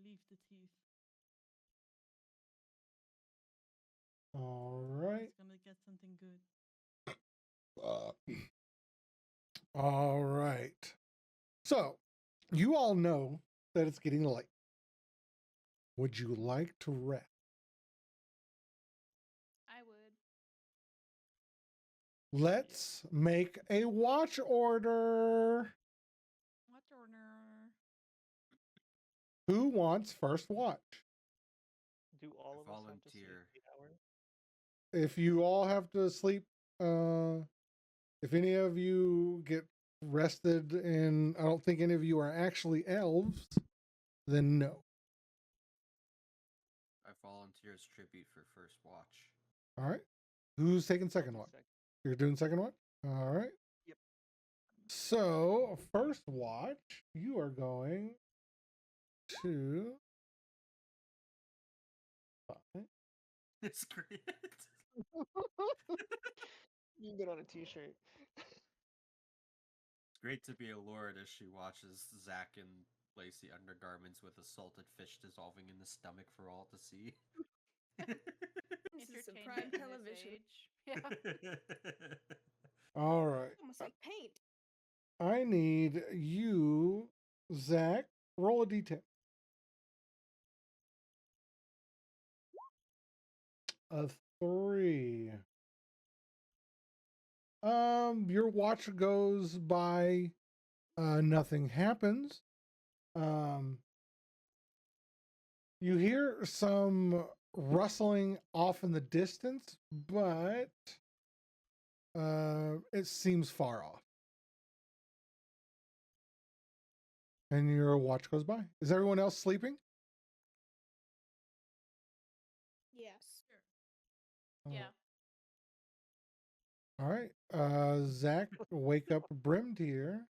Leave the teeth. All right. It's gonna get something good. All right. So, you all know that it's getting late. Would you like to rest? I would. Let's make a watch order. Watch order. Who wants first watch? Do all of us have to sleep volunteer. 8 hours? If you all have to sleep, if any of you get rested and I don't think any of you are actually elves, then no. I volunteer as tribute for first watch. All right. Who's taking second watch? You're doing second watch? All right. Yep. So, first watch, you are going to. It's great. You can get on a t-shirt. It's great to be a lord as she watches Zack in lacy undergarments with a salted fish dissolving in the stomach for all to see. This is some Entertainment prime in this television. age. Yeah. All right. Almost like paint. I need you, Zach, roll a d10. A 3. Your watch goes by, nothing happens. You hear some rustling off in the distance, but it seems far off. And your watch goes by. Is everyone else sleeping? Yes. Yeah. All right. Zach, wake up Brimtier.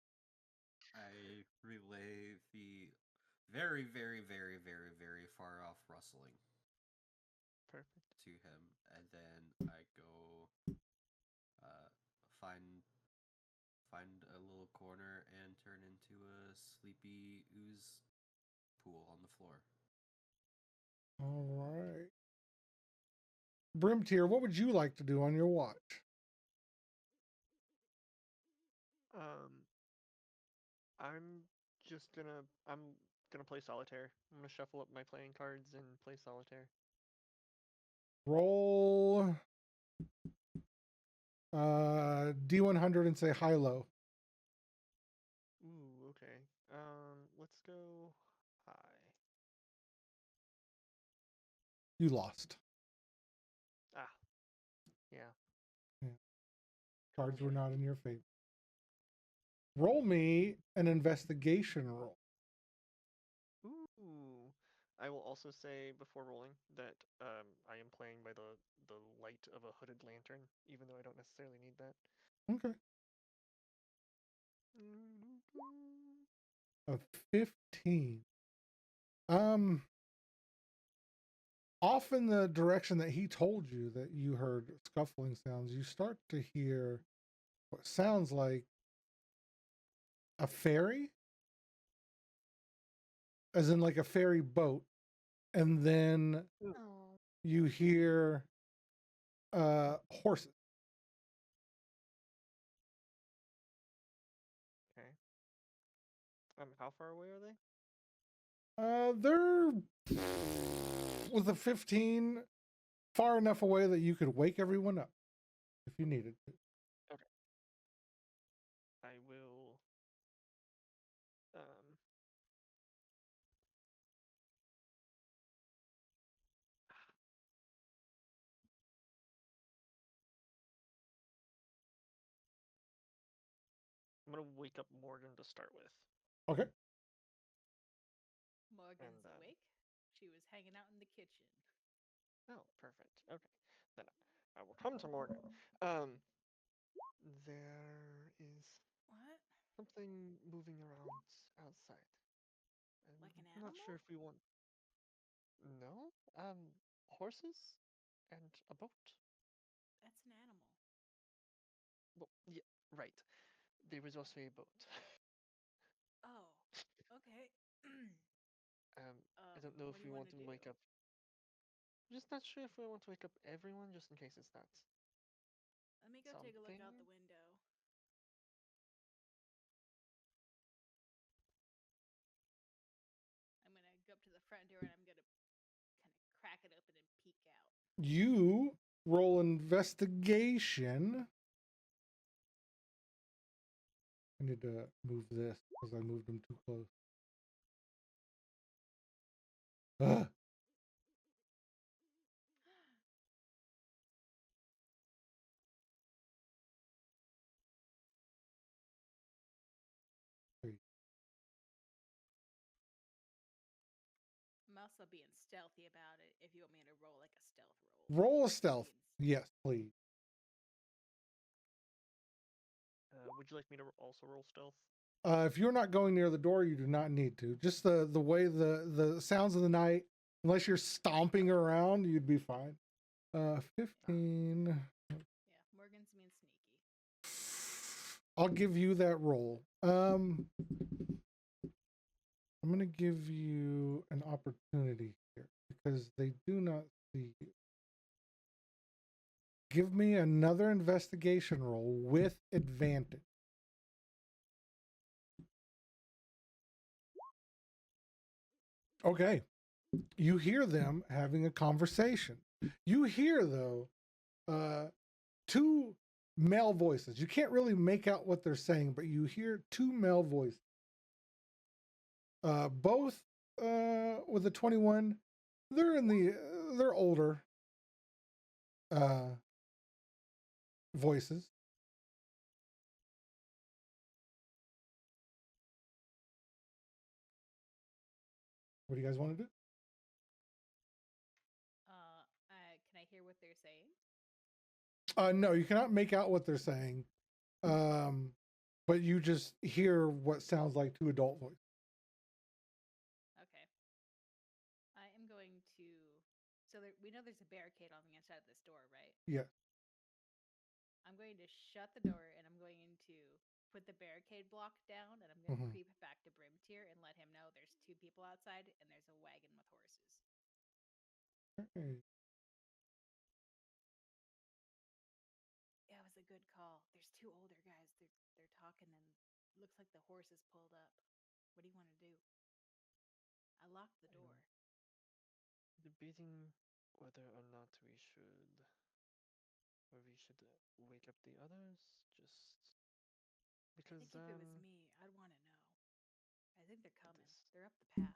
I relay the very, very, very, very, very far off rustling Perfect. to him, and then I go find a little corner and turn into a sleepy ooze pool on the floor. All right. Brimtier, what would you like to do on your watch? I'm gonna play solitaire. I'm gonna shuffle up my playing cards and play solitaire. Roll D100 and say high low. Ooh, okay. Let's go high. You lost. Ah. Yeah. Cards were not in your favor. Roll me an investigation roll. Ooh. I will also say before rolling that I am playing by the light of a hooded lantern, even though I don't necessarily need that. Okay. A 15. Off in the direction that he told you that you heard scuffling sounds, you start to hear what sounds like a ferry, as in like a ferry boat, and then Oh. you hear horses. Okay. How far away are they? They're with a 15 far enough away that you could wake everyone up if you needed to. Okay. I will. I'm gonna wake up Morgan to start with. Okay. Morgan's And, awake. She was hanging out in the kitchen. Oh, perfect. Okay, then I will come to Morgan. There is What? something moving around outside. And Like an I'm not sure animal? if we want. No? Horses and a boat. That's an animal. Well, yeah, right. There was also a boat. Oh, okay. I don't know What if do we you want want to to do? wake up. Just not sure if we want to wake up everyone, just in case it's not Let me go take a look out the something. window. I'm gonna go up to the front door and I'm gonna kind of crack it open and peek out. You roll investigation. I need to move this because I moved them too close. Ugh. Wait, I'm also being stealthy about it if you want me to roll like a stealth roll. roll a stealth. Yes, please. Would you like me to also roll stealth? If you're not going near the door, you do not need to. Just the way the sounds of the night, unless you're stomping around, you'd be fine. 15. Yeah, Morgan's being sneaky. I'll give you that roll. I'm gonna give you an opportunity here because they do not see you. Give me another investigation roll with advantage. Okay. You hear them having a conversation. You hear, though, two male voices. You can't really make out what they're saying, but you hear two male voices. Both with a 21. They're older voices. What do you guys want to do? Can I hear what they're saying? No, you cannot make out what they're saying. But you just hear what sounds like two adult voices. Okay. I am going to. So we know there's a barricade on the inside of this door, right? Yes. I'm going to shut the door and I'm going to put the barricade block down and I'm going to creep back to Brimtier and let him know there's two people outside and there's a wagon with horses. Okay. Yeah, it was a good call. There's two older guys. They're talking and looks like the horse is pulled up. What do you want to do? I locked the door. Debating whether or not we should wake up the others, just because I think if it was me, I'd want to know. I think they're coming. They're up the path.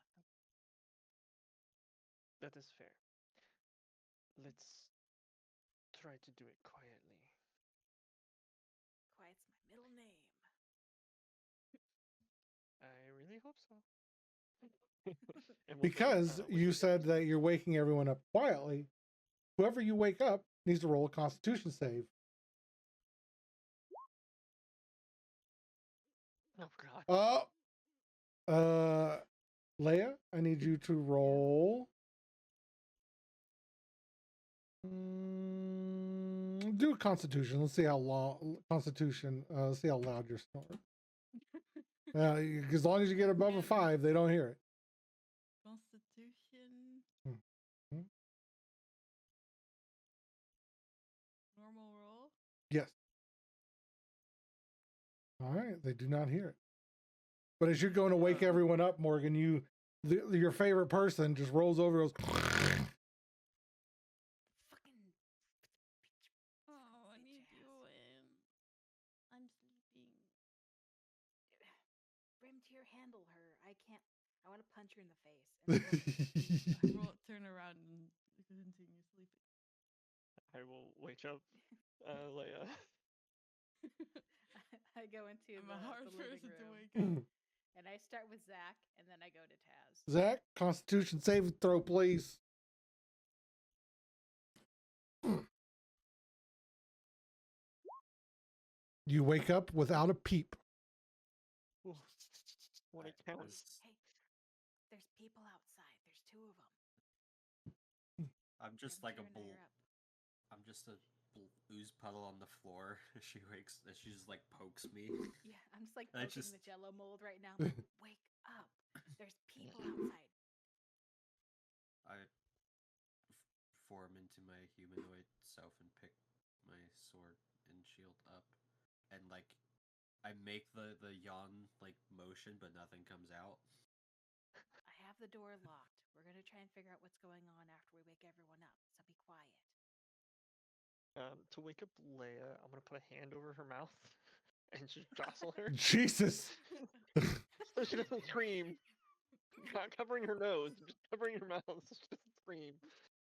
that is fair. Let's try to do it quietly. Quiet's my middle name. I really hope so. And we'll Because you said that you're waking everyone up quietly, whoever you wake up needs to roll a Constitution save. Oh God. Leia, I need you to roll. Do a Constitution. Let's see how long. Constitution. Let's see how loud you're snoring. As long as you get above a 5, they don't hear it. Constitution. Hmm. Normal roll. Yes. All right. They do not hear it. But as you're going to wake everyone up, Morgan, your favorite person just rolls over and goes. Fucking. Oh, what are you doing? I'm sleeping. Brimtier, handle her. I can't. I want to punch her in the face. And Turn around and continue sleeping. I will wake up Leia. I go into I'm a hard the living person to room. wake up. And I start with Zach, and then I go to Taz. Zach, Constitution save throw, please. You wake up without a peep. Oof. When it I counts. was- Hey, there's people outside. There's 2 of them. I'm just like a bull. I'm just a ooze puddle on the floor. She wakes. She just like pokes me. Yeah, I'm just like I poking just- the Jello mold right now. I'm like, wake up! There's people outside. I form into my humanoid self and pick my sword and shield up, and like I make the yawn like motion, but nothing comes out. I have the door locked. We're gonna try and figure out what's going on after we wake everyone up. So be quiet. To wake up Leia, I'm gonna put a hand over her mouth and just jostle her Jesus. so she doesn't scream. Not covering her nose, just covering her mouth so she doesn't scream,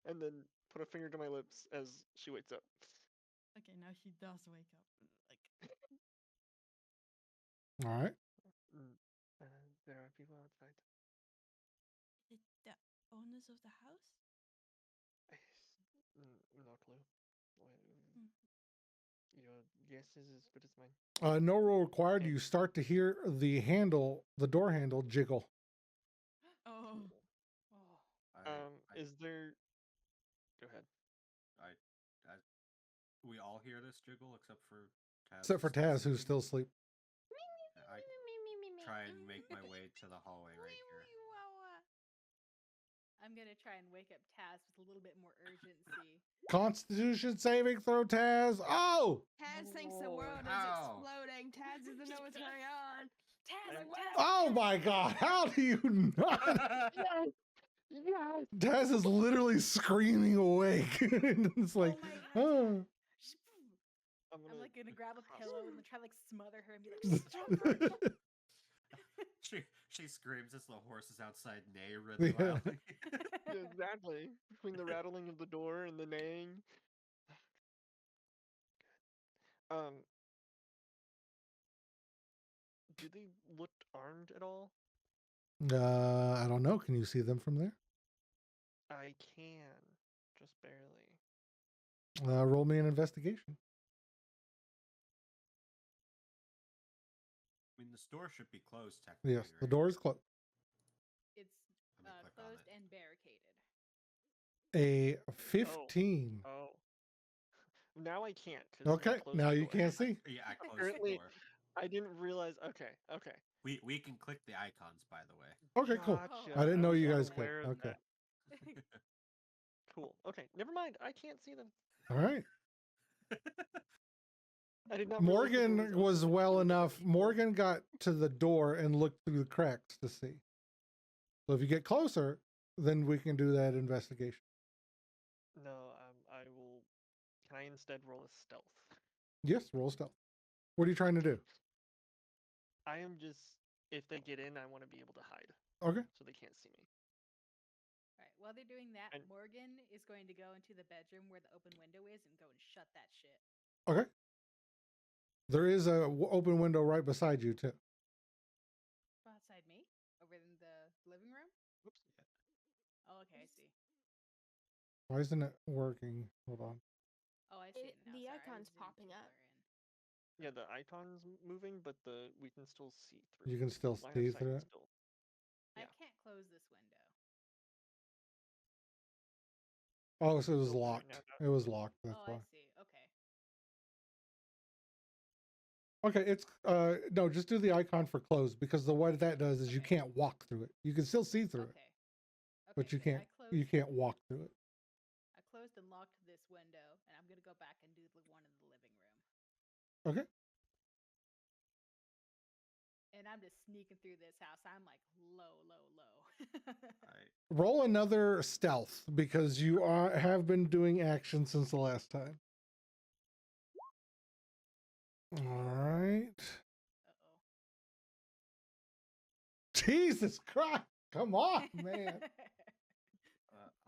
and then put a finger to my lips as she wakes up. Okay, now she does wake up. Like, All right. There are people outside. is it the owners of the house? No clue. Hmm. Your guess is as good as mine. No roll required. Okay. You start to hear the door handle jiggle. Oh. Oh. Is there? Go ahead. We all hear this jiggle except for Taz. Except for Taz, who's still asleep. I try and make my way to the hallway right here. I'm gonna try and wake up Taz with a little bit more urgency. Constitution saving throw, Taz. Oh! Taz thinks the world is Ow. exploding. Taz doesn't know what's going on. Taz, I'm- Taz, Oh my God! How do you not? Yes. Yes. Taz is literally screaming awake. And it's like, oh my God. oh. I'm like gonna grab a cross pillow her. and try to like smother her and be like, stop her. She screams as the horses outside neigh really Yeah. loudly. Yeah, exactly. Between the rattling of the door and the neighing. Do they look armed at all? I don't know. Can you see them from there? I can, just barely. Roll me an investigation. I mean, the store should be closed technically. Yes, the right? door is closed. It's Let me click on closed it. and barricaded. A 15. Oh. Now I can't. 'cause I Okay, closed now the you door. can't see. Yeah, I closed Apparently- the door. I didn't realize. Okay. We can click the icons, by the way. Okay, cool. Gotcha, I didn't know was you guys could. unaware of Okay. that. Cool. Okay, never mind. I can't see them. All right. I did not. realize that there Morgan a- was well there enough. people. Morgan got to the door and looked through the cracks to see. So if you get closer, then we can do that investigation. No, I will. Can I instead roll a stealth? Yes, roll stealth. What are you trying to do? I am just. If they get in, I want to be able to hide Okay. so they can't see me. All right. While they're doing that, And- Morgan is going to go into the bedroom where the open window is and go and shut that shit. Okay. There is a open window right beside you too. Outside me, over in the living room. Whoops. Oh, okay, I see. Why isn't it working? Hold on. Oh, I see it now. The Sorry, I icon's was zoomed popping too up. far in. Yeah, the icon's moving, but we can still see through. You can still Line of see sight through is it. still- I Yeah. can't close this window. Oh, so it was Filter right locked. now, It was locked. That's Oh, why. I see. Okay. Okay, it's no, just do the icon for closed because the what that does is you Okay. can't walk through it. You can still see through Okay. it, but Okay, you then can't you can't walk through it. I closed and locked this window, and I'm gonna go back and do the one in the living room. Okay. And I'm just sneaking through this house. I'm like low. I Roll another stealth because you have been doing action since the last time. All right. Uh-oh. Jesus Christ. Come on, man.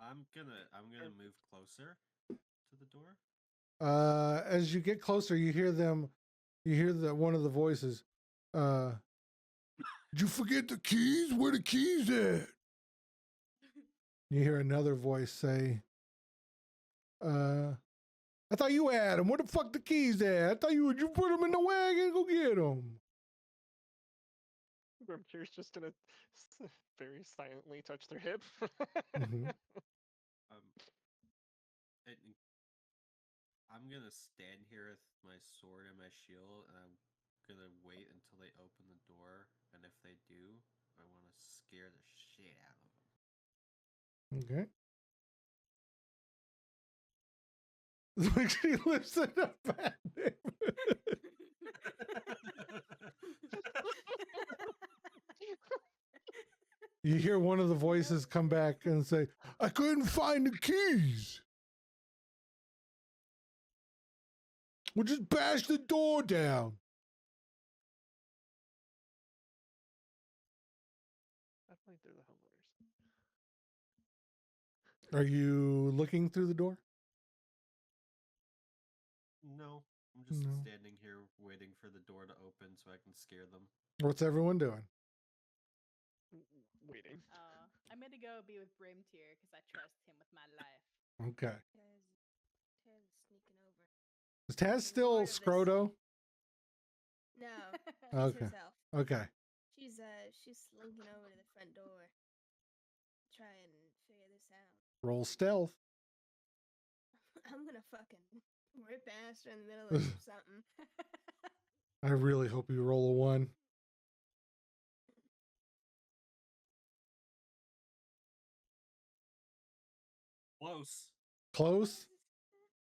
I'm gonna move closer to the door. As you get closer, you hear one of the voices. Did you forget the keys? Where the keys at? You hear another voice say, I thought you had them. Where the fuck the keys at? I thought you put them in the wagon. Go get them. Grimtier's just gonna very silently touch their hip. Mhm. And I'm gonna stand here with my sword and my shield, and I'm gonna wait until they open the door. And if they do, I want to scare the shit out of them. Okay. Like she lives in a bad neighborhood. You hear one of the voices come back and say, I couldn't find the keys. We'll just bash the door down. Definitely through the homeowners. Are you looking through the door? No, I'm just No. standing here waiting for the door to open so I can scare them. What's everyone doing? Waiting. I'm gonna go be with Brimtier because I trust him with my life. Okay. Taz is sneaking over. Is Taz still Part of this. Scroto? No, she's Okay. herself. Okay. She's slinking over to the front door. Try and figure this out. Roll stealth. I'm gonna fucking rip past her in the middle of something. I really hope you roll a 1. Close. Close.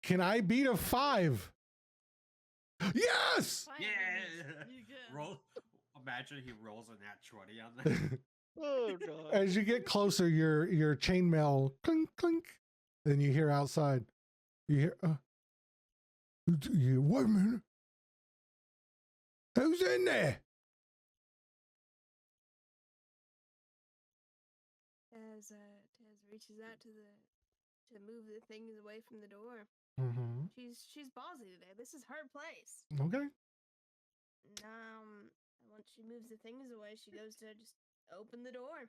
Can I beat a 5? Yes! Finally, Yeah. you can. Roll. Imagine he rolls a nat 20 on that. Oh god. As you get closer, your chainmail clink clink. Then you hear outside. You hear. Wait a minute. Who's in there? Taz reaches out to move the things away from the door. Mm-hmm. She's ballsy today. This is her place. Okay. Once she moves the things away, she goes to just open the door.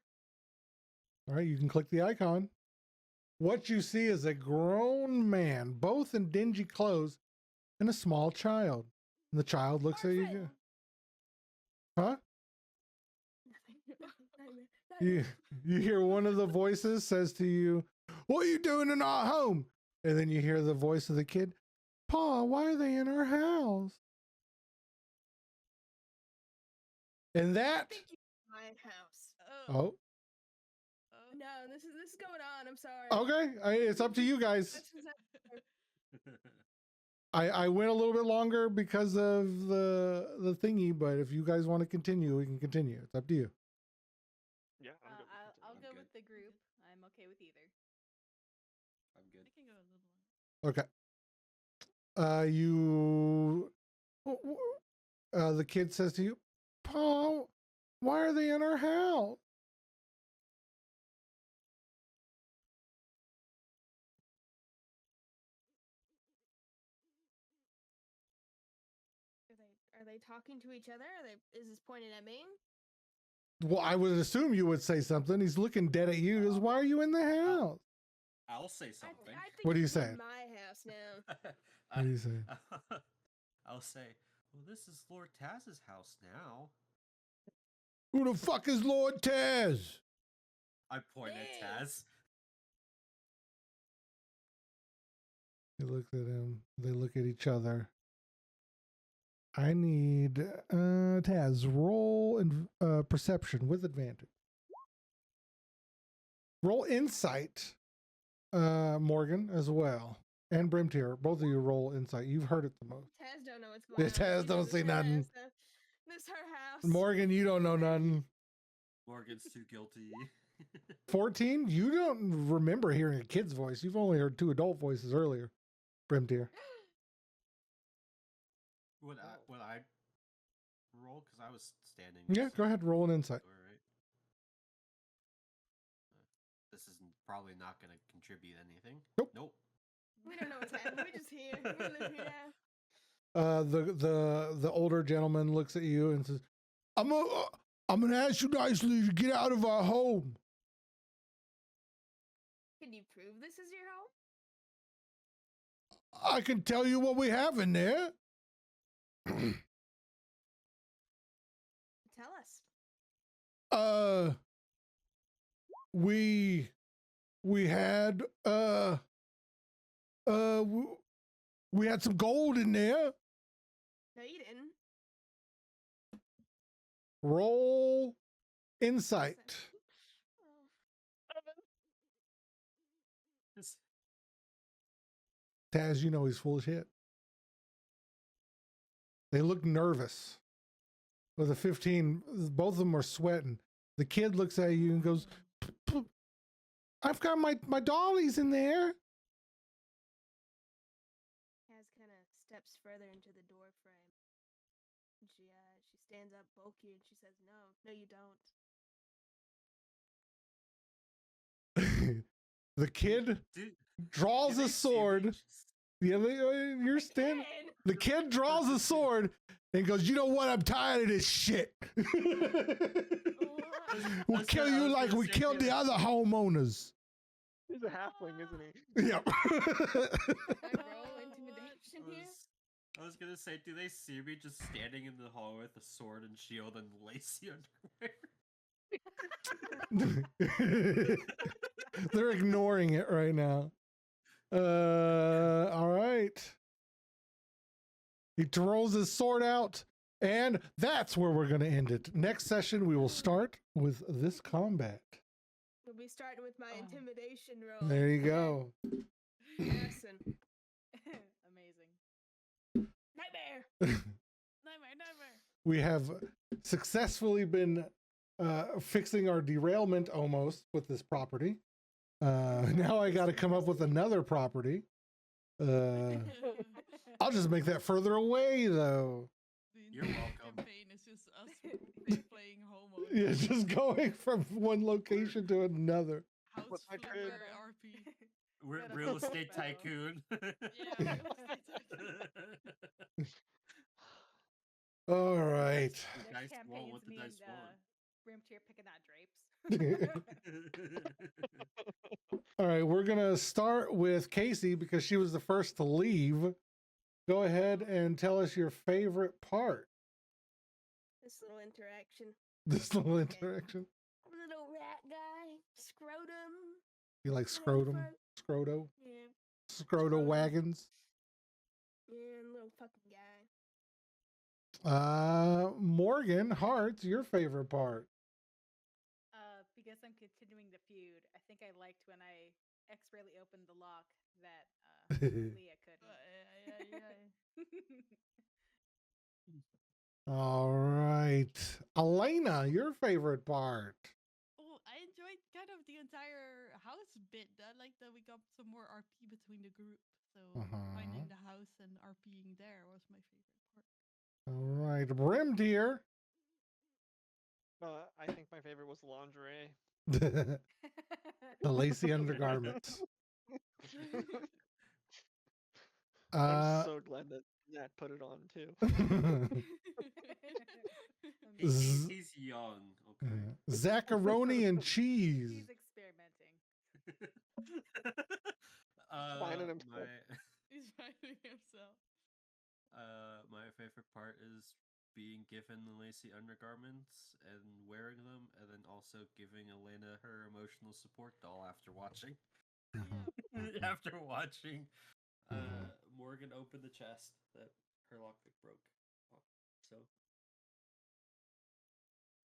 All right. You can click the icon. What you see is a grown man, both in dingy clothes, and a small child. And the child looks at you. Orphan! Huh? Nothing. You hear one of the voices says to you, "What are you doing in our home?" And then you hear the voice of the kid, "Pa, why are they in our house?" And I that, think you my house. oh, No, this is going on. I'm sorry. okay. It's up to you guys. That's what's happening. I went a little bit longer because of the thingy, but if you guys want to continue, we can continue. It's up to you. Yeah, I'm good. I'll I'm go good. with the group. I'm okay with either. I'm I good. can go a little longer. Okay. The kid says to you, "Pa, why are they in our house?" Are they talking to each other? Is this pointed at me? Well, I would assume you would say something. He's looking dead at you. He goes, "Why are you in the house?" I'll say I something. think What do you this is say? my house now. What do you say? I'll say, well, this is Lord Taz's house now. Who the fuck is Lord Taz? I point Hey. at Taz. He looks at him. They look at each other. I need Taz, roll and perception with advantage. Roll insight, Morgan, as well. And Brimtier. Both of you roll insight. You've heard it the most. Taz don't know what's Yeah, going on. Taz She don't knows say it's her nothing. house, though. This is her house. Morgan, you don't know nothing. Morgan's too guilty. 14? You don't remember hearing a kid's voice. You've only heard 2 adult voices earlier. Brimtier. Would I roll? Because I was standing. Yeah, next go to ahead. the Roll an insight. door, right? This is probably not going to contribute anything. Nope. Nope. We don't know what's happening. We're just here. We live here now. The older gentleman looks at you and says, I'm gonna ask you nicely to get out of our home." Can you prove this is your home? I can tell you what we have in there. Tell us. We had we had some gold in there. No, you didn't. Roll insight. This- Taz, you know he's full of shit. They look nervous. With a 15, both of them are sweating. The kid looks at you and goes, I've got my dollies in there. Kaz kind of steps further into the door frame. And she stands up bulky and she says, "No, you don't." The kid Do- draws do a they see me sword. just- Yeah, you're standing. Again! The kid draws a sword and goes, you know what? I'm tired of this shit. We'll That's kill what I you was like gonna we say, killed the yeah. other homeowners. He's a halfling, isn't he? Yep. Can I roll Oh, intimidation here? I was gonna say, do they see me just standing in the hall with a sword and shield and lacy underwear? They're ignoring it right now. All right. He throws his sword out, and that's where we're going to end it. Next session, we will start with this combat. We'll be starting with my Oh. intimidation roll. There you go. Listen. Amazing. Nightmare! Nightmare. We have successfully been fixing our derailment almost with this property. Now I got to come up with another property. I'll just make that further away, though. The You're entire welcome. campaign is just us playing homo. Yeah, just going from one location to another. House What's my flipper trade? RP. Real estate tycoon. Yeah, real estate tycoon. All right. This Dice won't campaign's what the me dice and want. Grimtier picking out drapes. All right, we're going to start with Casey because she was the first to leave. Go ahead and tell us your favorite part. This little interaction. This little Okay. interaction. Little rat guy. Scrotum. You like scrotum? Scroto? Yeah. Scroto Scrotum. wagons? Yeah, little fucking guy. Morgan, Hearts, your favorite part. Because I'm continuing the feud, I think I liked when I expertly opened the lock that Leah couldn't. All right. Elena, your favorite part. Oh, I enjoyed kind of the entire house bit. I like that we got some more RP between the group. So finding the house and RPing there was my favorite part. All right. Brim dear. I think my favorite was lingerie. The lacy undergarments. I'm so glad that Nat put it on too. He's young. Okay. Zaccaroni and cheese. He's experimenting. Finding himself. He's finding himself. My favorite part is being given the lacy undergarments and wearing them, and then also giving Elena her emotional support doll after watching. After watching Morgan open the chest that her lockpick broke. So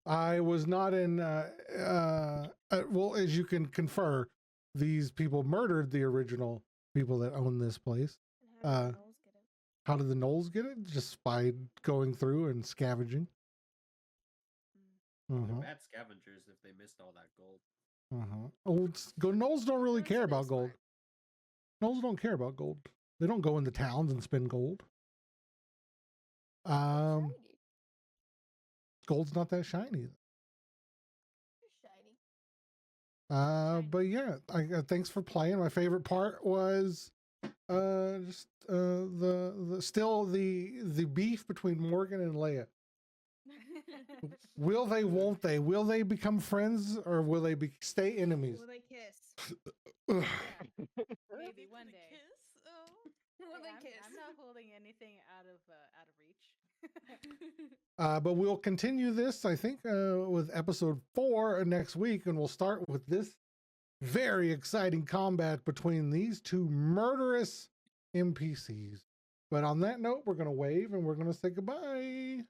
I was not in. Well, as you can confer, these people murdered the original people that own this place. And how did the How did the Knolls Knolls get it? get it? Just by going through and scavenging. they're Uh-huh. bad scavengers if they missed all that gold. Uh-huh. Oh, Knolls don't really That's care really about gold. smart. Knolls don't care about gold. They don't go into towns and spend gold. Shiny. Gold's not that shiny. Shiny. But yeah, thanks for playing. My favorite part was just the beef between Morgan and Leia. Will they? Won't they? Will they become friends or will they stay enemies? Will they kiss? Maybe one The day. kiss? Oh. Well, Hey, then kiss. I'm not holding anything out of reach. But we'll continue this, I think, with episode 4 next week, and we'll start with this very exciting combat between these two murderous NPCs. But on that note, we're going to wave and we're going to say goodbye.